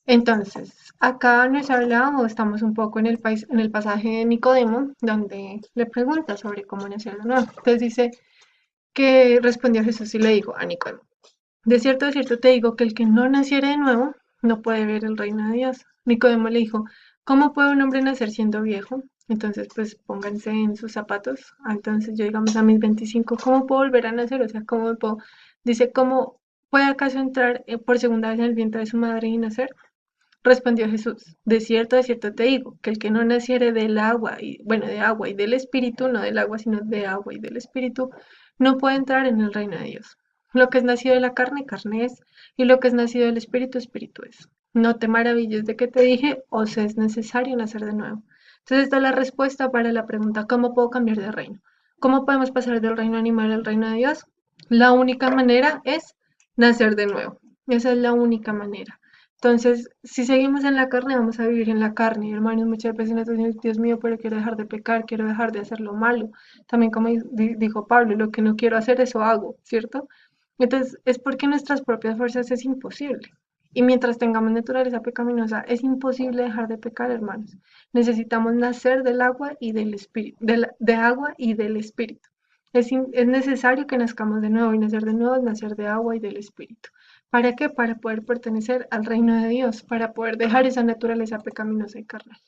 Entonces, acá nos habla o estamos un poco en el pasaje de Nicodemo, donde le pregunta sobre cómo nacer de nuevo. Entonces dice que respondió Jesús y le dijo a Nicodemo, de cierto te digo que el que no naciere de nuevo no puede ver el reino de Dios. Nicodemo le dijo, ¿cómo puede un hombre nacer siendo viejo? Entonces, pues pónganse en sus zapatos. Entonces, yo digamos a mis 25, ¿cómo puedo volver a nacer? O sea, ¿cómo puedo? Dice, ¿cómo puede acaso entrar por segunda vez en el vientre de su madre y nacer? Respondió Jesús, de cierto te digo, que el que no naciere del agua, y bueno, de agua y del espíritu, no del agua, sino de agua y del espíritu, no puede entrar en el reino de Dios. Lo que es nacido de la carne, carne es, y lo que es nacido del espíritu, espíritu es. No te maravilles de que te dije, os es necesario nacer de nuevo. Entonces, esta es la respuesta para la pregunta, ¿cómo puedo cambiar de reino? ¿Cómo podemos pasar del reino animal al reino de Dios? La única manera es nacer de nuevo. Esa es la única manera. Entonces, si seguimos en la carne, vamos a vivir en la carne. Hermanos, muchas veces nosotros decimos, Dios mío, pero quiero dejar de pecar, quiero dejar de hacer lo malo. También como dijo Pablo, lo que no quiero hacer, eso hago, ¿cierto? Entonces, es porque nuestras propias fuerzas es imposible. Y mientras tengamos naturaleza pecaminosa, es imposible dejar de pecar, hermanos. Necesitamos nacer del agua y del espíritu, de agua y del espíritu. Es necesario que nazcamos de nuevo y nacer de nuevo es nacer de agua y del espíritu. ¿Para qué? Para poder pertenecer al reino de Dios, para poder dejar esa naturaleza pecaminosa y carnal.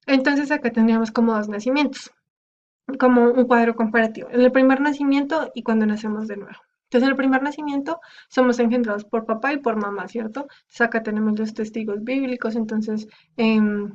Entonces acá tendríamos como dos nacimientos, como un cuadro comparativo. En el primer nacimiento y cuando nacemos de nuevo. Entonces en el primer nacimiento somos engendrados por papá y por mamá, ¿cierto? Entonces acá tenemos los testigos bíblicos, entonces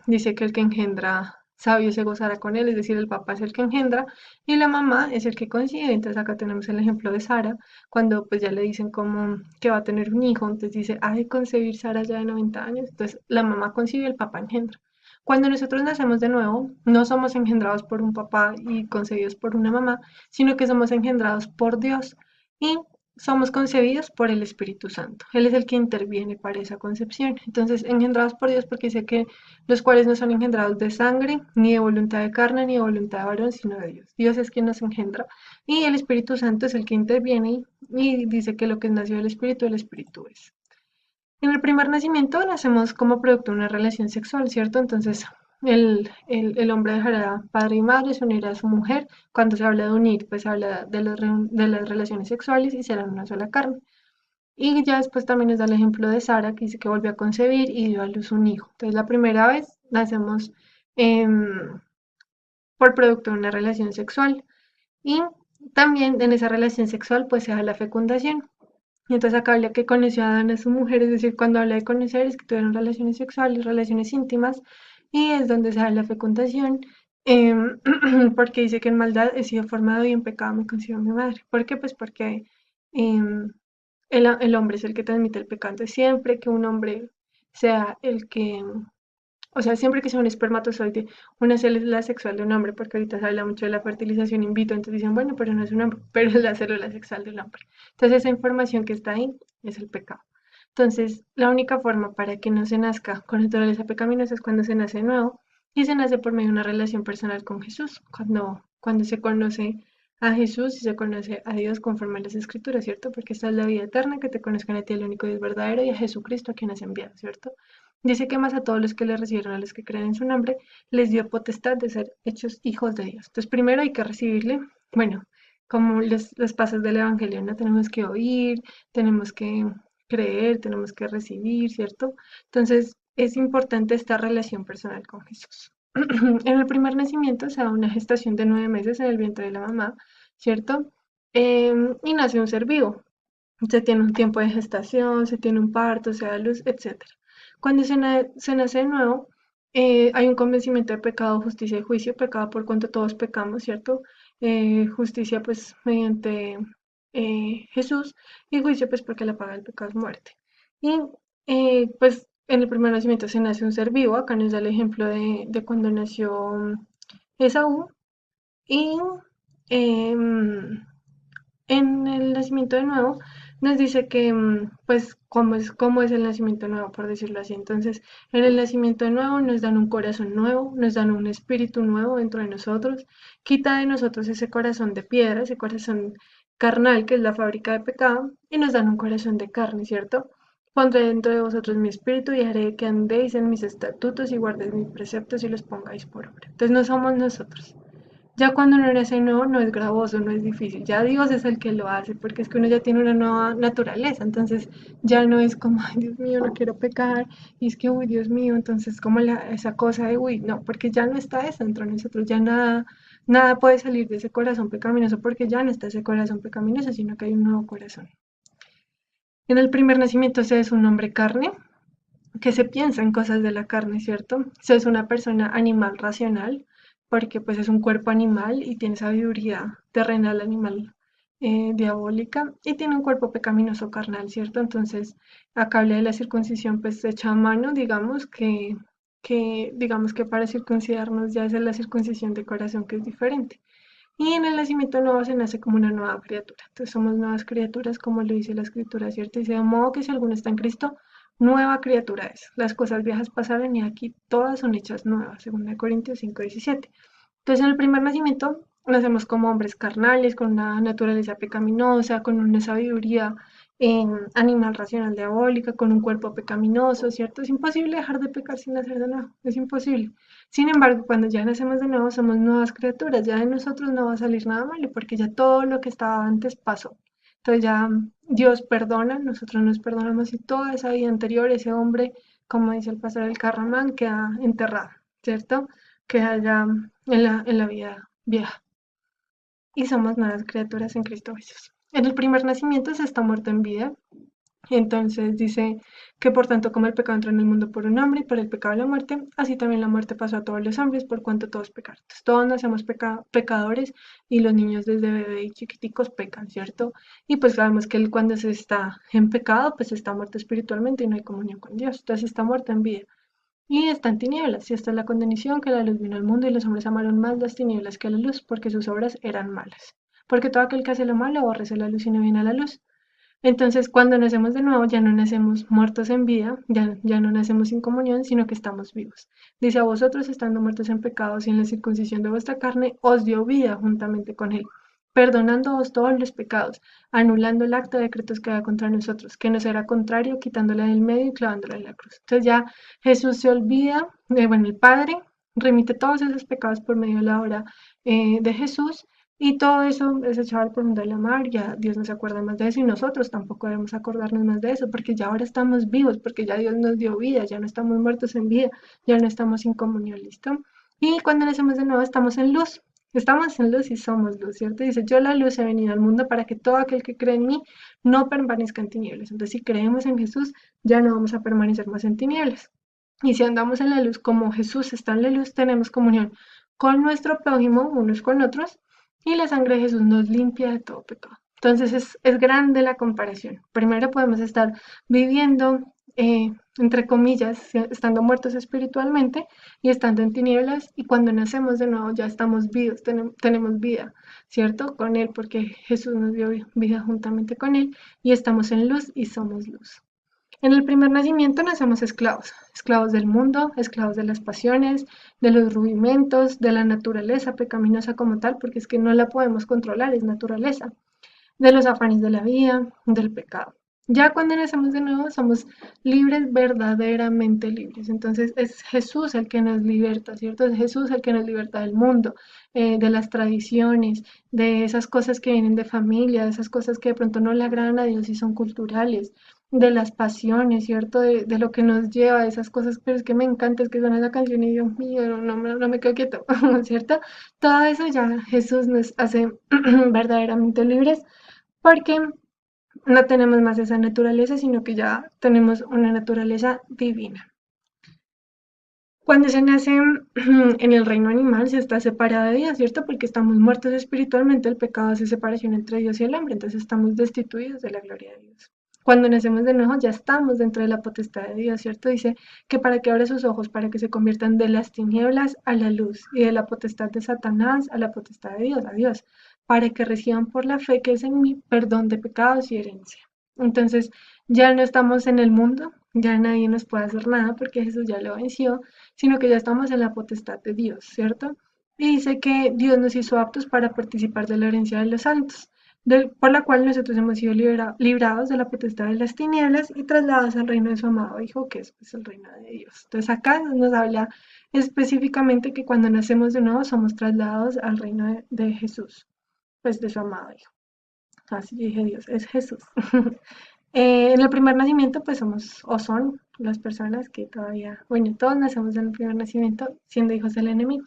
dice que el que engendra sabio se gozará con él, es decir, el papá es el que engendra y la mamá es el que concibe. Entonces acá tenemos el ejemplo de Sara, cuando pues ya le dicen como que va a tener un hijo, entonces dice, ha de concebir Sara ya de 90 años, entonces la mamá concibe y el papá engendra. Cuando nosotros nacemos de nuevo, no somos engendrados por un papá y concebidos por una mamá, sino que somos engendrados por Dios y somos concebidos por el Espíritu Santo. Él es el que interviene para esa concepción. Entonces, engendrados por Dios porque dice que los cuales no son engendrados de sangre, ni de voluntad de carne, ni de voluntad de varón, sino de Dios. Dios es quien nos engendra y el Espíritu Santo es el que interviene y dice que lo que nació del Espíritu, el Espíritu es. En el primer nacimiento nacemos como producto de una relación sexual, ¿cierto? Entonces, el hombre dejará padre y madre, se unirá a su mujer. Cuando se habla de unir, pues se habla de las relaciones sexuales y serán una sola carne. Y ya después también nos da el ejemplo de Sara, que dice que volvió a concebir y dio a luz un hijo. Entonces, la primera vez nacemos por producto de una relación sexual. Y también en esa relación sexual, pues se da la fecundación. Y entonces acá habla que conoció a Adán a su mujer, es decir, cuando habla de conocer es que tuvieron relaciones sexuales, relaciones íntimas, y es donde se da la fecundación, porque dice que en maldad he sido formado y en pecado me concibió mi madre. ¿Por qué? Pues porque el hombre es el que transmite el pecado. Entonces, siempre que un hombre sea el que o sea, siempre que sea un espermatozoide, una célula sexual de un hombre, porque ahorita se habla mucho de la fertilización in vitro, entonces dicen, bueno, pero no es un hombre, pero es la célula sexual del hombre. Entonces esa información que está ahí es el pecado. Entonces, la única forma para que no se nazca con naturaleza pecaminosa es cuando se nace de nuevo y se nace por medio de una relación personal con Jesús, cuando se conoce a Jesús y se conoce a Dios conforme a las Escrituras, ¿cierto? Porque esta es la vida eterna, que te conozcan a ti, el único Dios verdadero, y a Jesucristo a quien has enviado, ¿cierto? Dice que más a todos los que le recibieron, a los que creen en su nombre, les dio potestad de ser hechos hijos de Dios. Entonces, primero hay que recibirle, bueno, como los pasos del Evangelio, ¿no? Tenemos que oír, tenemos que creer, tenemos que recibir, ¿cierto? Entonces, es importante esta relación personal con Jesús. En el primer nacimiento se da una gestación de 9 meses en el vientre de la mamá, ¿cierto? Y nace un ser vivo. Se tiene un tiempo de gestación, se tiene un parto, se da luz, etcétera. Cuando se nace de nuevo, hay un convencimiento de pecado, justicia y juicio. Pecado por cuanto todos pecamos, ¿cierto? Justicia pues mediante Jesús, y juicio pues porque la paga del pecado es muerte. Y pues en el primer nacimiento se nace un ser vivo. Acá nos da el ejemplo de cuando nació Esaú. Y em, en el nacimiento de nuevo nos dice que, pues, cómo es el nacimiento nuevo, por decirlo así. Entonces, en el nacimiento de nuevo nos dan un corazón nuevo, nos dan un espíritu nuevo dentro de nosotros, quita de nosotros ese corazón de piedra, ese corazón carnal que es la fábrica de pecado, y nos dan un corazón de carne, ¿cierto? Pondré dentro de vosotros mi espíritu y haré que andéis en mis estatutos y guardéis mis preceptos y los pongáis por obra. Entonces no somos nosotros. Ya cuando uno nace nuevo no es gravoso, no es difícil, ya Dios es el que lo hace, porque es que uno ya tiene una nueva naturaleza, entonces ya no es como, ay Dios mío, no quiero pecar, y es que, uy, Dios mío, entonces como esa cosa de, uy, no, porque ya no está eso dentro de nosotros, ya nada puede salir de ese corazón pecaminoso, porque ya no está ese corazón pecaminoso, sino que hay un nuevo corazón. En el primer nacimiento se es un hombre carne, que se piensa en cosas de la carne, ¿cierto? Se es una persona animal racional, porque pues es un cuerpo animal y tiene sabiduría terrenal animal diabólica, y tiene un cuerpo pecaminoso carnal, ¿cierto? Entonces, acá habla de la circuncisión pues hecha a mano, digamos que para circuncidarnos ya es la circuncisión de corazón, que es diferente. Y en el nacimiento nuevo se nace como una nueva criatura. Entonces somos nuevas criaturas, como lo dice la escritura, ¿cierto? Dice, de modo que si alguno está en Cristo, nueva criatura es. Las cosas viejas pasaron y aquí todas son hechas nuevas, según Corintios 5:17. Entonces, en el primer nacimiento nacemos como hombres carnales, con una naturaleza pecaminosa, con una sabiduría animal racional diabólica, con un cuerpo pecaminoso, ¿cierto? Es imposible dejar de pecar sin nacer de nuevo, es imposible. Sin embargo, cuando ya nacemos de nuevo, somos nuevas criaturas, ya de nosotros no va a salir nada malo, porque ya todo lo que estaba antes pasó. Entonces ya Dios perdona, nosotros nos perdonamos y toda esa vida anterior, ese hombre, como dice el pastor del Carramán, queda enterrado, ¿cierto? Queda ya en la vida vieja. Y somos nuevas criaturas en Cristo Jesús. En el primer nacimiento se está muerto en vida. Entonces dice que por tanto como el pecado entró en el mundo por un hombre y por el pecado la muerte, así también la muerte pasó a todos los hombres por cuanto todos pecaron. Entonces, todos nacemos pecadores y los niños desde bebé y chiquiticos pecan, ¿cierto? Y pues sabemos que cuando se está en pecado, pues está muerto espiritualmente y no hay comunión con Dios. Entonces está muerto en vida. Y está en tinieblas, y esta es la condenación, que la luz vino al mundo y los hombres amaron más las tinieblas que la luz, porque sus obras eran malas. Porque todo aquel que hace lo malo aborrece la luz y no viene a la luz. Entonces, cuando nacemos de nuevo, ya no nacemos muertos en vida, ya no nacemos sin comunión, sino que estamos vivos. Dice, a vosotros, estando muertos en pecados y en la circuncisión de vuestra carne, os dio vida juntamente con él, perdonándoos todos los pecados, anulando el acto de decretos que había contra nosotros, que nos era contrario, quitándola del medio y clavándola en la cruz. Entonces ya Jesús se olvida, bueno, el Padre remite todos esos pecados por medio de la obra de Jesús, y todo eso es echado al fondo de la mar. Ya Dios no se acuerda más de eso y nosotros tampoco debemos acordarnos más de eso, porque ya ahora estamos vivos, porque ya Dios nos dio vida, ya no estamos muertos en vida, ya no estamos sin comunión, ¿listo? Y cuando nacemos de nuevo estamos en luz y somos luz, ¿cierto? Dice, yo la luz he venido al mundo para que todo aquel que cree en mí no permanezca en tinieblas. Entonces, si creemos en Jesús, ya no vamos a permanecer más en tinieblas. Y si andamos en la luz como Jesús está en la luz, tenemos comunión con nuestro prójimo, unos con otros, y la sangre de Jesús nos limpia de todo pecado. Entonces es grande la comparación. Primero podemos estar viviendo, entre comillas, estando muertos espiritualmente y estando en tinieblas, y cuando nacemos de nuevo ya estamos vivos, tenemos vida, ¿cierto? Con Él, porque Jesús nos dio vida juntamente con Él, y estamos en luz y somos luz. En el primer nacimiento nacemos esclavos, esclavos del mundo, esclavos de las pasiones, de los rudimentos, de la naturaleza pecaminosa como tal, porque es que no la podemos controlar, es naturaleza, de los afanes de la vida, del pecado. Ya cuando nacemos de nuevo somos libres, verdaderamente libres. Entonces es Jesús el que nos liberta, ¿cierto? Es Jesús el que nos liberta del mundo, de las tradiciones, de esas cosas que vienen de familia, de esas cosas que de pronto no le agradan a Dios y son culturales, de las pasiones, ¿cierto? De lo que nos lleva a esas cosas, pero es que me encanta, es que suena esa canción y Dios mío, no me quedo quieto, ¿cierto? Todo eso ya Jesús nos hace verdaderamente libres porque no tenemos más esa naturaleza, sino que ya tenemos una naturaleza divina. Cuando se nace en el reino animal se está separado de Dios, ¿cierto? Porque estamos muertos espiritualmente, el pecado hace separación entre Dios y el hombre, entonces estamos destituidos de la gloria de Dios. Cuando nacemos de nuevo ya estamos dentro de la potestad de Dios, ¿cierto? Dice que para que abra sus ojos, para que se conviertan de las tinieblas a la luz y de la potestad de Satanás a la potestad de Dios, a Dios, para que reciban por la fe que es en mí perdón de pecados y herencia. Entonces ya no estamos en el mundo, ya nadie nos puede hacer nada porque Jesús ya lo venció, sino que ya estamos en la potestad de Dios, ¿cierto? Y dice que Dios nos hizo aptos para participar de la herencia de los santos, por la cual nosotros hemos sido librados de la potestad de las tinieblas y trasladados al reino de su amado Hijo, que es pues, el reino de Dios. Entonces acá nos habla específicamente que cuando nacemos de nuevo somos trasladados al reino de Jesús, pues de su amado Hijo. Así dije Dios, es Jesús. En el primer nacimiento, pues somos o son las personas que todavía, bueno, todos nacemos en el primer nacimiento siendo hijos del enemigo.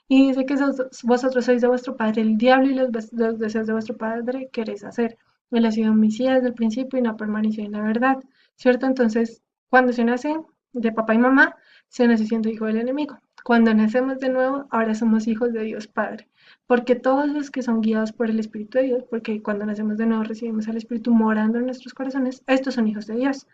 Y dice que vosotros sois de vuestro padre el diablo y los deseos de vuestro padre queréis hacer. Él ha sido homicida desde el principio y no ha permanecido en la verdad, ¿cierto? Entonces, cuando se nace de papá y mamá, se nace siendo hijo del enemigo. Cuando nacemos de nuevo, ahora somos hijos de Dios Padre. Porque todos los que son guiados por el Espíritu de Dios, porque cuando nacemos de nuevo recibimos al Espíritu morando en nuestros corazones, estos son hijos de Dios.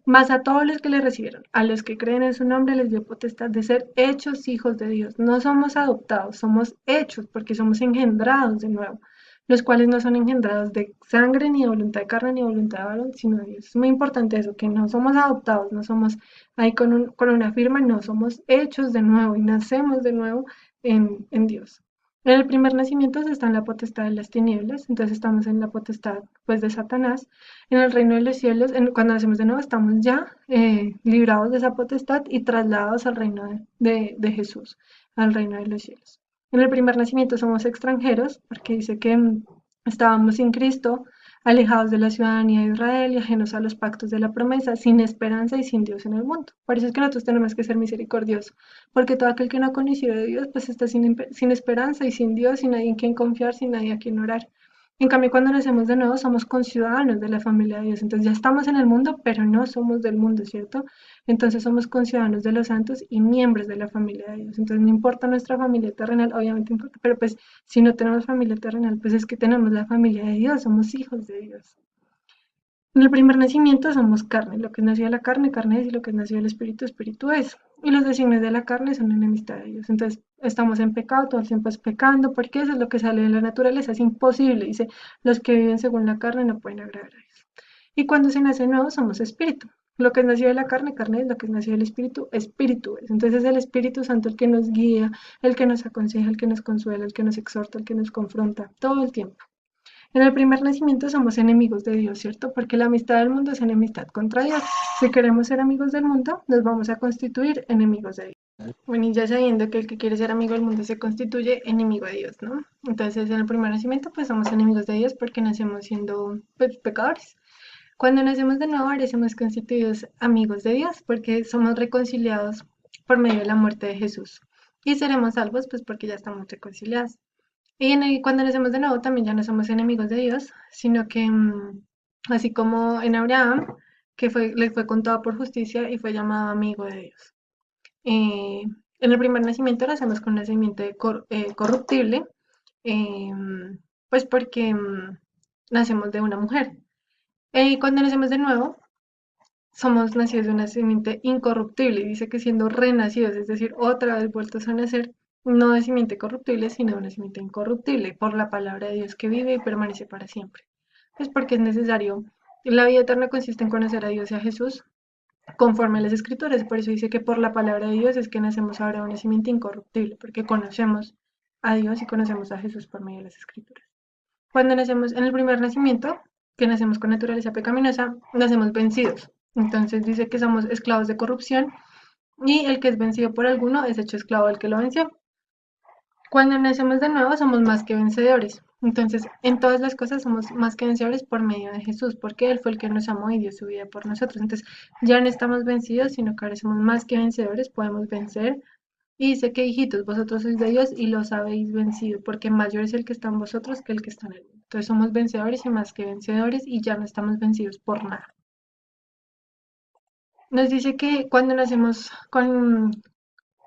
Mas a todos los que le recibieron, a los que creen en su nombre, les dio potestad de ser hechos hijos de Dios. No somos adoptados, somos hechos, porque somos engendrados de nuevo, los cuales no son engendrados de sangre, ni de voluntad de carne, ni de voluntad de varón, sino de Dios. Es muy importante eso, que no somos adoptados, no somos ahí con una firma, no, somos hechos de nuevo y nacemos de nuevo en Dios. En el primer nacimiento se está en la potestad de las tinieblas, entonces estamos en la potestad pues de Satanás. En el reino de los cielos, cuando nacemos de nuevo, estamos ya librados de esa potestad y trasladados al reino de Jesús, al reino de los cielos. En el primer nacimiento somos extranjeros, porque dice que estábamos sin Cristo, alejados de la ciudadanía de Israel y ajenos a los pactos de la promesa, sin esperanza y sin Dios en el mundo. Por eso es que nosotros tenemos que ser misericordiosos, porque todo aquel que no ha conocido de Dios, pues está sin esperanza y sin Dios, sin nadie en quien confiar, sin nadie a quien orar. En cambio, cuando nacemos de nuevo, somos conciudadanos de la familia de Dios. Entonces ya estamos en el mundo, pero no somos del mundo, ¿cierto? Entonces somos conciudadanos de los santos y miembros de la familia de Dios. Entonces no importa nuestra familia terrenal, obviamente importa, pero pues si no tenemos familia terrenal, pues es que tenemos la familia de Dios, somos hijos de Dios. En el primer nacimiento somos carne, lo que nació de la carne, carne es, y lo que nació del espíritu, espíritu es. Y los designios de la carne son enemistad de Dios. Entonces estamos en pecado, todo el tiempo es pecando, porque eso es lo que sale de la naturaleza, es imposible. Dice, los que viven según la carne no pueden agradar a Dios. Y cuando se nace nuevo somos espíritu. Lo que nació de la carne, carne es, lo que nació del espíritu, espíritu es. Entonces es el Espíritu Santo el que nos guía, el que nos aconseja, el que nos consuela, el que nos exhorta, el que nos confronta, todo el tiempo. En el primer nacimiento somos enemigos de Dios, ¿cierto? Porque la amistad del mundo es enemistad contra Dios. Si queremos ser amigos del mundo, nos vamos a constituir enemigos de Dios. Bueno, y ya sabiendo que el que quiere ser amigo del mundo se constituye enemigo de Dios, ¿no? Entonces, en el primer nacimiento, pues somos enemigos de Dios porque nacemos siendo pues, pecadores. Cuando nacemos de nuevo, ahora somos constituidos amigos de Dios porque somos reconciliados por medio de la muerte de Jesús. Y seremos salvos, pues porque ya estamos reconciliados. Y cuando nacemos de nuevo también ya no somos enemigos de Dios, sino que así como en Abraham, que le fue contado por justicia y fue llamado amigo de Dios. Eh, en el primer nacimiento nacemos con un nacimiento corruptible, eh, pues porque nacemos de una mujer. Y cuando nacemos de nuevo, somos nacidos de un nacimiento incorruptible. Y dice que siendo renacidos, es decir, otra vez vueltos a nacer, no de simiente corruptible, sino de una simiente incorruptible, por la palabra de Dios que vive y permanece para siempre. Es porque es necesario. La vida eterna consiste en conocer a Dios y a Jesús, conforme a las escrituras. Por eso dice que por la palabra de Dios es que nacemos ahora un nacimiento incorruptible, porque conocemos a Dios y conocemos a Jesús por medio de las escrituras. Cuando nacemos en el primer nacimiento, que nacemos con naturaleza pecaminosa, nacemos vencidos. Entonces dice que somos esclavos de corrupción y el que es vencido por alguno es hecho esclavo del que lo venció. Cuando nacemos de nuevo somos más que vencedores. Entonces, en todas las cosas somos más que vencedores por medio de Jesús, porque Él fue el que nos amó y dio su vida por nosotros. Entonces, ya no estamos vencidos, sino que ahora somos más que vencedores, podemos vencer. Y dice que hijitos, vosotros sois de Dios y los habéis vencido, porque mayor es el que está en vosotros que el que está en el mundo. Entonces somos vencedores y más que vencedores y ya no estamos vencidos por nada. Nos dice que cuando nacemos con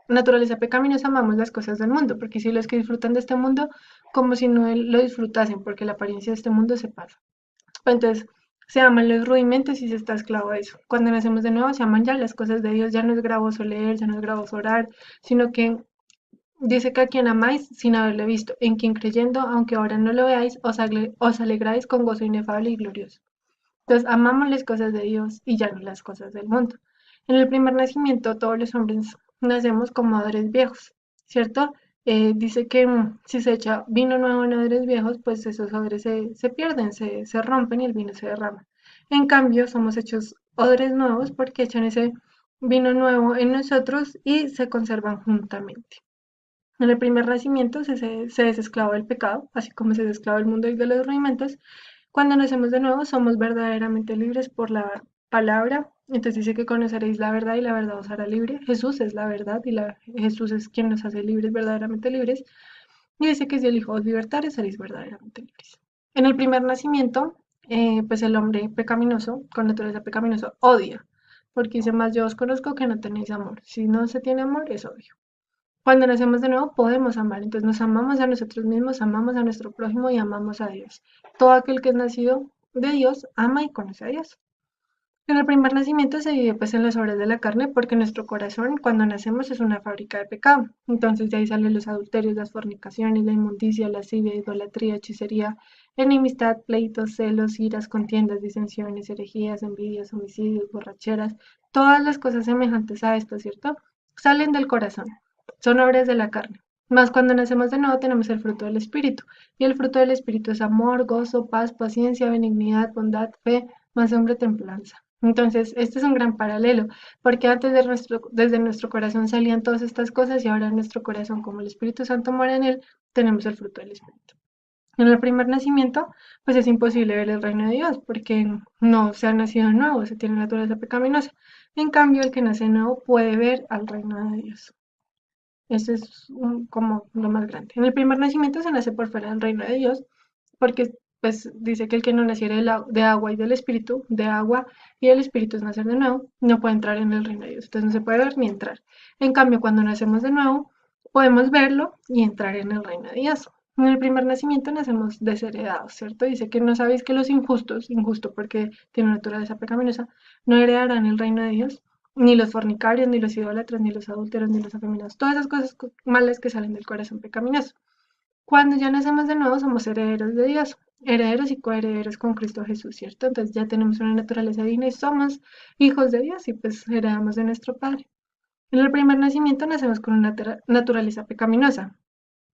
naturaleza pecaminosa amamos las cosas del mundo, porque si los que disfrutan de este mundo como si no lo disfrutasen, porque la apariencia de este mundo se pasa. Entonces, se aman los rudimentos y se está esclavo a eso. Cuando nacemos de nuevo, se aman ya las cosas de Dios, ya no es gravoso leer, ya no es gravoso orar, sino que dice que a quien amáis sin haberle visto, en quien creyendo, aunque ahora no lo veáis, os alegráis con gozo inefable y glorioso. Entonces, amamos las cosas de Dios y ya no las cosas del mundo. En el primer nacimiento, todos los hombres nacemos como odres viejos, ¿cierto? Dice que si se echa vino nuevo en odres viejos, pues esos odres se pierden, se rompen y el vino se derrama. En cambio, somos hechos odres nuevos porque echan ese vino nuevo en nosotros y se conservan juntamente. En el primer nacimiento se desesclava del pecado, así como se desesclava el mundo y de los rudimentos. Cuando nacemos de nuevo, somos verdaderamente libres por la palabra. Entonces dice que conoceréis la verdad y la verdad os hará libre. Jesús es la verdad y Jesús es quien nos hace libres, verdaderamente libres. Y dice que si el Hijo os libertare, seréis verdaderamente libres. En el primer nacimiento, pues el hombre pecaminoso, con naturaleza pecaminosa, odia, porque dice más, yo os conozco que no tenéis amor. Si no se tiene amor, es odio. Cuando nacemos de nuevo podemos amar, entonces nos amamos a nosotros mismos, amamos a nuestro prójimo y amamos a Dios. Todo aquel que es nacido de Dios ama y conoce a Dios. En el primer nacimiento se vive pues en las obras de la carne porque nuestro corazón cuando nacemos es una fábrica de pecado. Entonces de ahí salen los adulterios, las fornicaciones, la inmundicia, la lascivia, idolatría, hechicería, enemistad, pleitos, celos, iras, contiendas, disensiones, herejías, envidias, homicidios, borracheras, todas las cosas semejantes a esto, ¿cierto? Salen del corazón, son obras de la carne. Más cuando nacemos de nuevo tenemos el fruto del Espíritu. Y el fruto del Espíritu es amor, gozo, paz, paciencia, benignidad, bondad, fe, mansedumbre, templanza. Entonces, este es un gran paralelo, porque antes desde nuestro corazón salían todas estas cosas y ahora en nuestro corazón, como el Espíritu Santo mora en él, tenemos el fruto del Espíritu. En el primer nacimiento, pues es imposible ver el reino de Dios, porque no se ha nacido de nuevo, se tiene naturaleza pecaminosa. En cambio, el que nace de nuevo puede ver al reino de Dios. Eso es como lo más grande. En el primer nacimiento se nace por fuera del reino de Dios, porque pues dice que el que no naciera de agua y del espíritu, de agua y del espíritu es nacer de nuevo, no puede entrar en el reino de Dios. Entonces no se puede ver ni entrar. En cambio, cuando nacemos de nuevo, podemos verlo y entrar en el reino de Dios. En el primer nacimiento nacemos desheredados, ¿cierto? Dice que no sabéis que los injustos, injusto porque tiene naturaleza pecaminosa, no heredarán el reino de Dios, ni los fornicarios, ni los idólatras, ni los adúlteros, ni los afeminados, todas esas cosas malas que salen del corazón pecaminoso. Cuando ya nacemos de nuevo, somos herederos de Dios, herederos y coherederos con Cristo Jesús, ¿cierto? Entonces ya tenemos una naturaleza divina y somos hijos de Dios y pues heredamos de nuestro Padre. En el primer nacimiento nacemos con una naturaleza pecaminosa.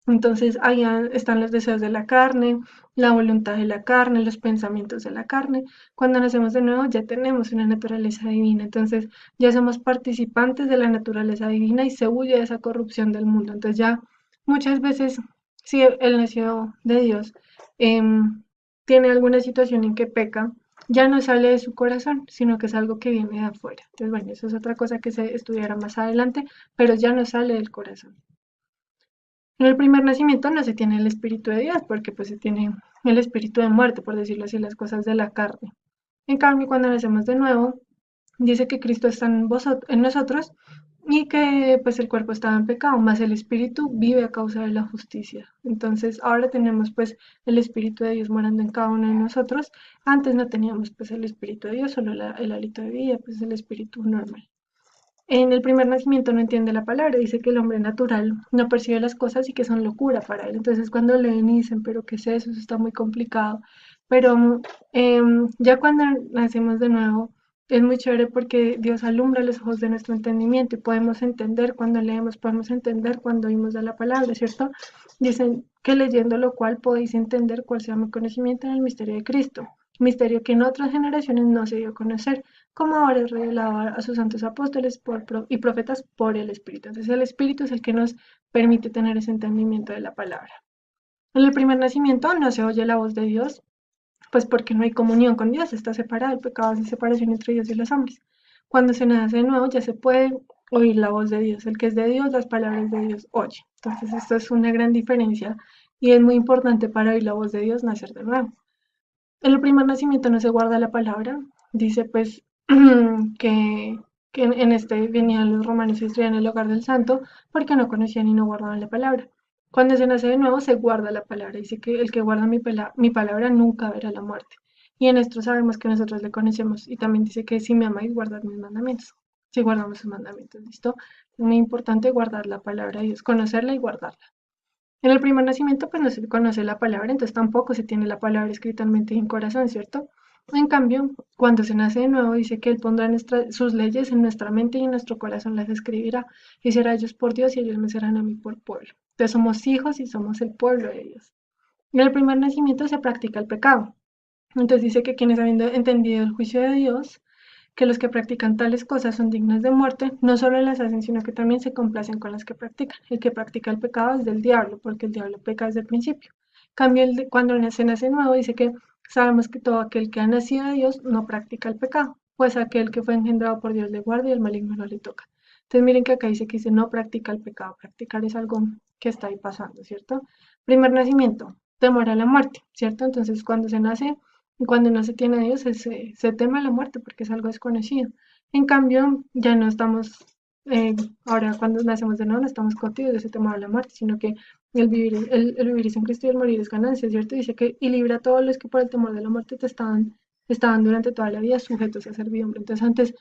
Entonces ahí están los deseos de la carne, la voluntad de la carne, los pensamientos de la carne. Cuando nacemos de nuevo ya tenemos una naturaleza divina, entonces ya somos participantes de la naturaleza divina y se huye de esa corrupción del mundo. Entonces ya muchas veces, si el nacido de Dios tiene alguna situación en que peca, ya no sale de su corazón, sino que es algo que viene de afuera. Entonces, bueno, eso es otra cosa que se estudiará más adelante, pero ya no sale del corazón. En el primer nacimiento no se tiene el espíritu de Dios, porque pues se tiene el espíritu de muerte, por decirlo así, las cosas de la carne. En cambio, cuando nacemos de nuevo, dice que Cristo está en nosotros y que pues el cuerpo estaba en pecado, más el espíritu vive a causa de la justicia. Entonces ahora tenemos pues el espíritu de Dios morando en cada uno de nosotros. Antes no teníamos pues el espíritu de Dios, solo el hálito de vida, pues el espíritu normal. En el primer nacimiento no entiende la palabra, dice que el hombre natural no percibe las cosas y que son locura para él. Entonces cuando leen y dicen, pero ¿qué es eso? Eso está muy complicado. Pero ya cuando nacemos de nuevo, Es muy chévere porque Dios alumbra los ojos de nuestro entendimiento y podemos entender cuando leemos, podemos entender cuando oímos de la palabra, ¿cierto? Dicen que leyendo lo cual podéis entender cuál sea mi conocimiento en el misterio de Cristo, misterio que en otras generaciones no se dio a conocer, como ahora es revelado a sus santos apóstoles y profetas por el Espíritu. Entonces el Espíritu es el que nos permite tener ese entendimiento de la palabra. En el primer nacimiento no se oye la voz de Dios, pues porque no hay comunión con Dios, está separado, el pecado hace separación entre Dios y los hombres. Cuando se nace de nuevo ya se puede oír la voz de Dios, el que es de Dios, las palabras de Dios oye. Entonces esto es una gran diferencia y es muy importante para oír la voz de Dios nacer de nuevo. En el primer nacimiento no se guarda la palabra, dice pues que, que en este venían los romanos y destruían el hogar del santo porque no conocían y no guardaban la palabra. Cuando se nace de nuevo se guarda la palabra, dice que el que guarda mi palabra nunca verá la muerte. Y en esto sabemos que nosotros le conocemos y también dice que si me amáis guardad mis mandamientos, si guardamos sus mandamientos, ¿listo? Es muy importante guardar la palabra de Dios, conocerla y guardarla. En el primer nacimiento, pues no se conoce la palabra, entonces tampoco se tiene la palabra escrita en mente y en corazón, ¿cierto? En cambio, cuando se nace de nuevo, dice que Él pondrá sus leyes en nuestra mente y en nuestro corazón las escribirá, y será ellos por Dios y ellos me serán a mí por pueblo. Entonces somos hijos y somos el pueblo de Dios. En el primer nacimiento se practica el pecado. Entonces dice que quienes habiendo entendido el juicio de Dios, que los que practican tales cosas son dignas de muerte, no solo las hacen, sino que también se complacen con las que practican. El que practica el pecado es del diablo, porque el diablo peca desde el principio. En cambio, cuando se nace nuevo, dice que sabemos que todo aquel que ha nacido de Dios no practica el pecado, pues aquel que fue engendrado por Dios le guarda y el maligno no le toca. Entonces miren que acá dice no practica el pecado, practicar es algo que está ahí pasando, ¿cierto? Primer nacimiento, temor a la muerte, ¿cierto? Entonces cuando se nace y cuando no se tiene a Dios, se teme a la muerte porque es algo desconocido. En cambio, ya no estamos, ahora cuando nacemos de nuevo, no estamos cautivos de ese temor a la muerte, sino que el vivir es en Cristo y el morir es ganancia, ¿cierto? Dice que y libra a todos los que por el temor de la muerte estaban durante toda la vida sujetos a servidumbre. Entonces antes,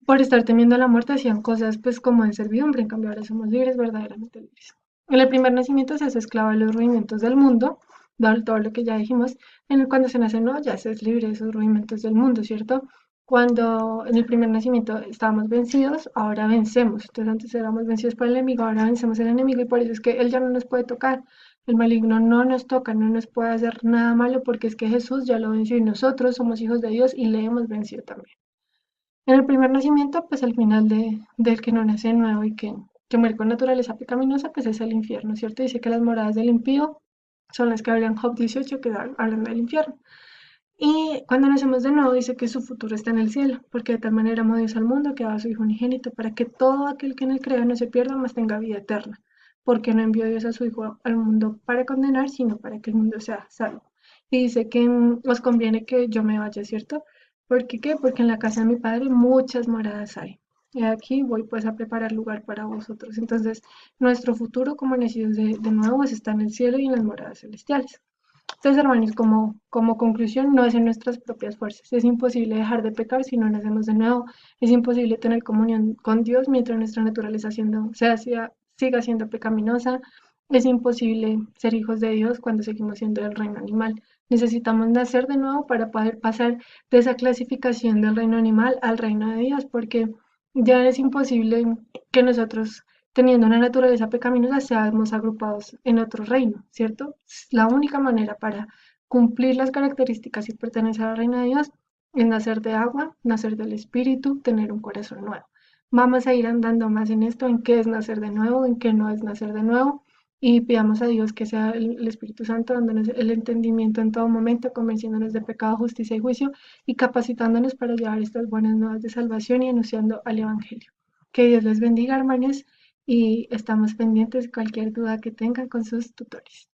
por estar temiendo a la muerte, hacían cosas pues como en servidumbre, en cambio ahora somos libres, verdaderamente libres. En el primer nacimiento se hace esclavo de los rudimentos del mundo, todo lo que ya dijimos. Cuando se nace no, ya se es libre de esos rudimentos del mundo, ¿cierto? Cuando en el primer nacimiento estábamos vencidos, ahora vencemos. Entonces antes éramos vencidos por el enemigo, ahora vencemos al enemigo y por eso es que él ya no nos puede tocar. El maligno no nos toca, no nos puede hacer nada malo porque es que Jesús ya lo venció y nosotros somos hijos de Dios y le hemos vencido también. En el primer nacimiento, pues al final del que no nace de nuevo y que muere con naturaleza pecaminosa, pues es el infierno, ¿cierto? Dice que las moradas del impío son las que hablan Job 18, que hablan del infierno. Y cuando nacemos de nuevo, dice que su futuro está en el cielo, porque de tal manera amó Dios al mundo que daba a su Hijo unigénito, para que todo aquel que en él crea no se pierda, mas tenga vida eterna. Porque no envió Dios a su Hijo al mundo para condenar, sino para que el mundo sea salvo. Y dice que os conviene que yo me vaya, ¿cierto? ¿Por qué? Porque en la casa de mi padre muchas moradas hay. Y aquí voy pues a preparar lugar para vosotros. Entonces, nuestro futuro como nacidos de nuevo está en el cielo y en las moradas celestiales. Entonces, hermanos, como conclusión, no es en nuestras propias fuerzas. Es imposible dejar de pecar si no nacemos de nuevo. Es imposible tener comunión con Dios mientras nuestra naturaleza siga siendo pecaminosa. Es imposible ser hijos de Dios cuando seguimos siendo del reino animal. Necesitamos nacer de nuevo para poder pasar de esa clasificación del reino animal al reino de Dios, porque ya es imposible que nosotros teniendo una naturaleza pecaminosa, seamos agrupados en otro reino, ¿cierto? La única manera para cumplir las características y pertenecer al reino de Dios es nacer de agua, nacer del Espíritu, tener un corazón nuevo. Vamos a ir andando más en esto, en qué es nacer de nuevo, en qué no es nacer de nuevo, y pidamos a Dios que sea el Espíritu Santo dándonos el entendimiento en todo momento, convenciéndonos de pecado, justicia y juicio, y capacitándonos para llevar estas buenas nuevas de salvación y anunciando al Evangelio. Que Dios les bendiga, hermanos, y estamos pendientes de cualquier duda que tengan con sus tutores.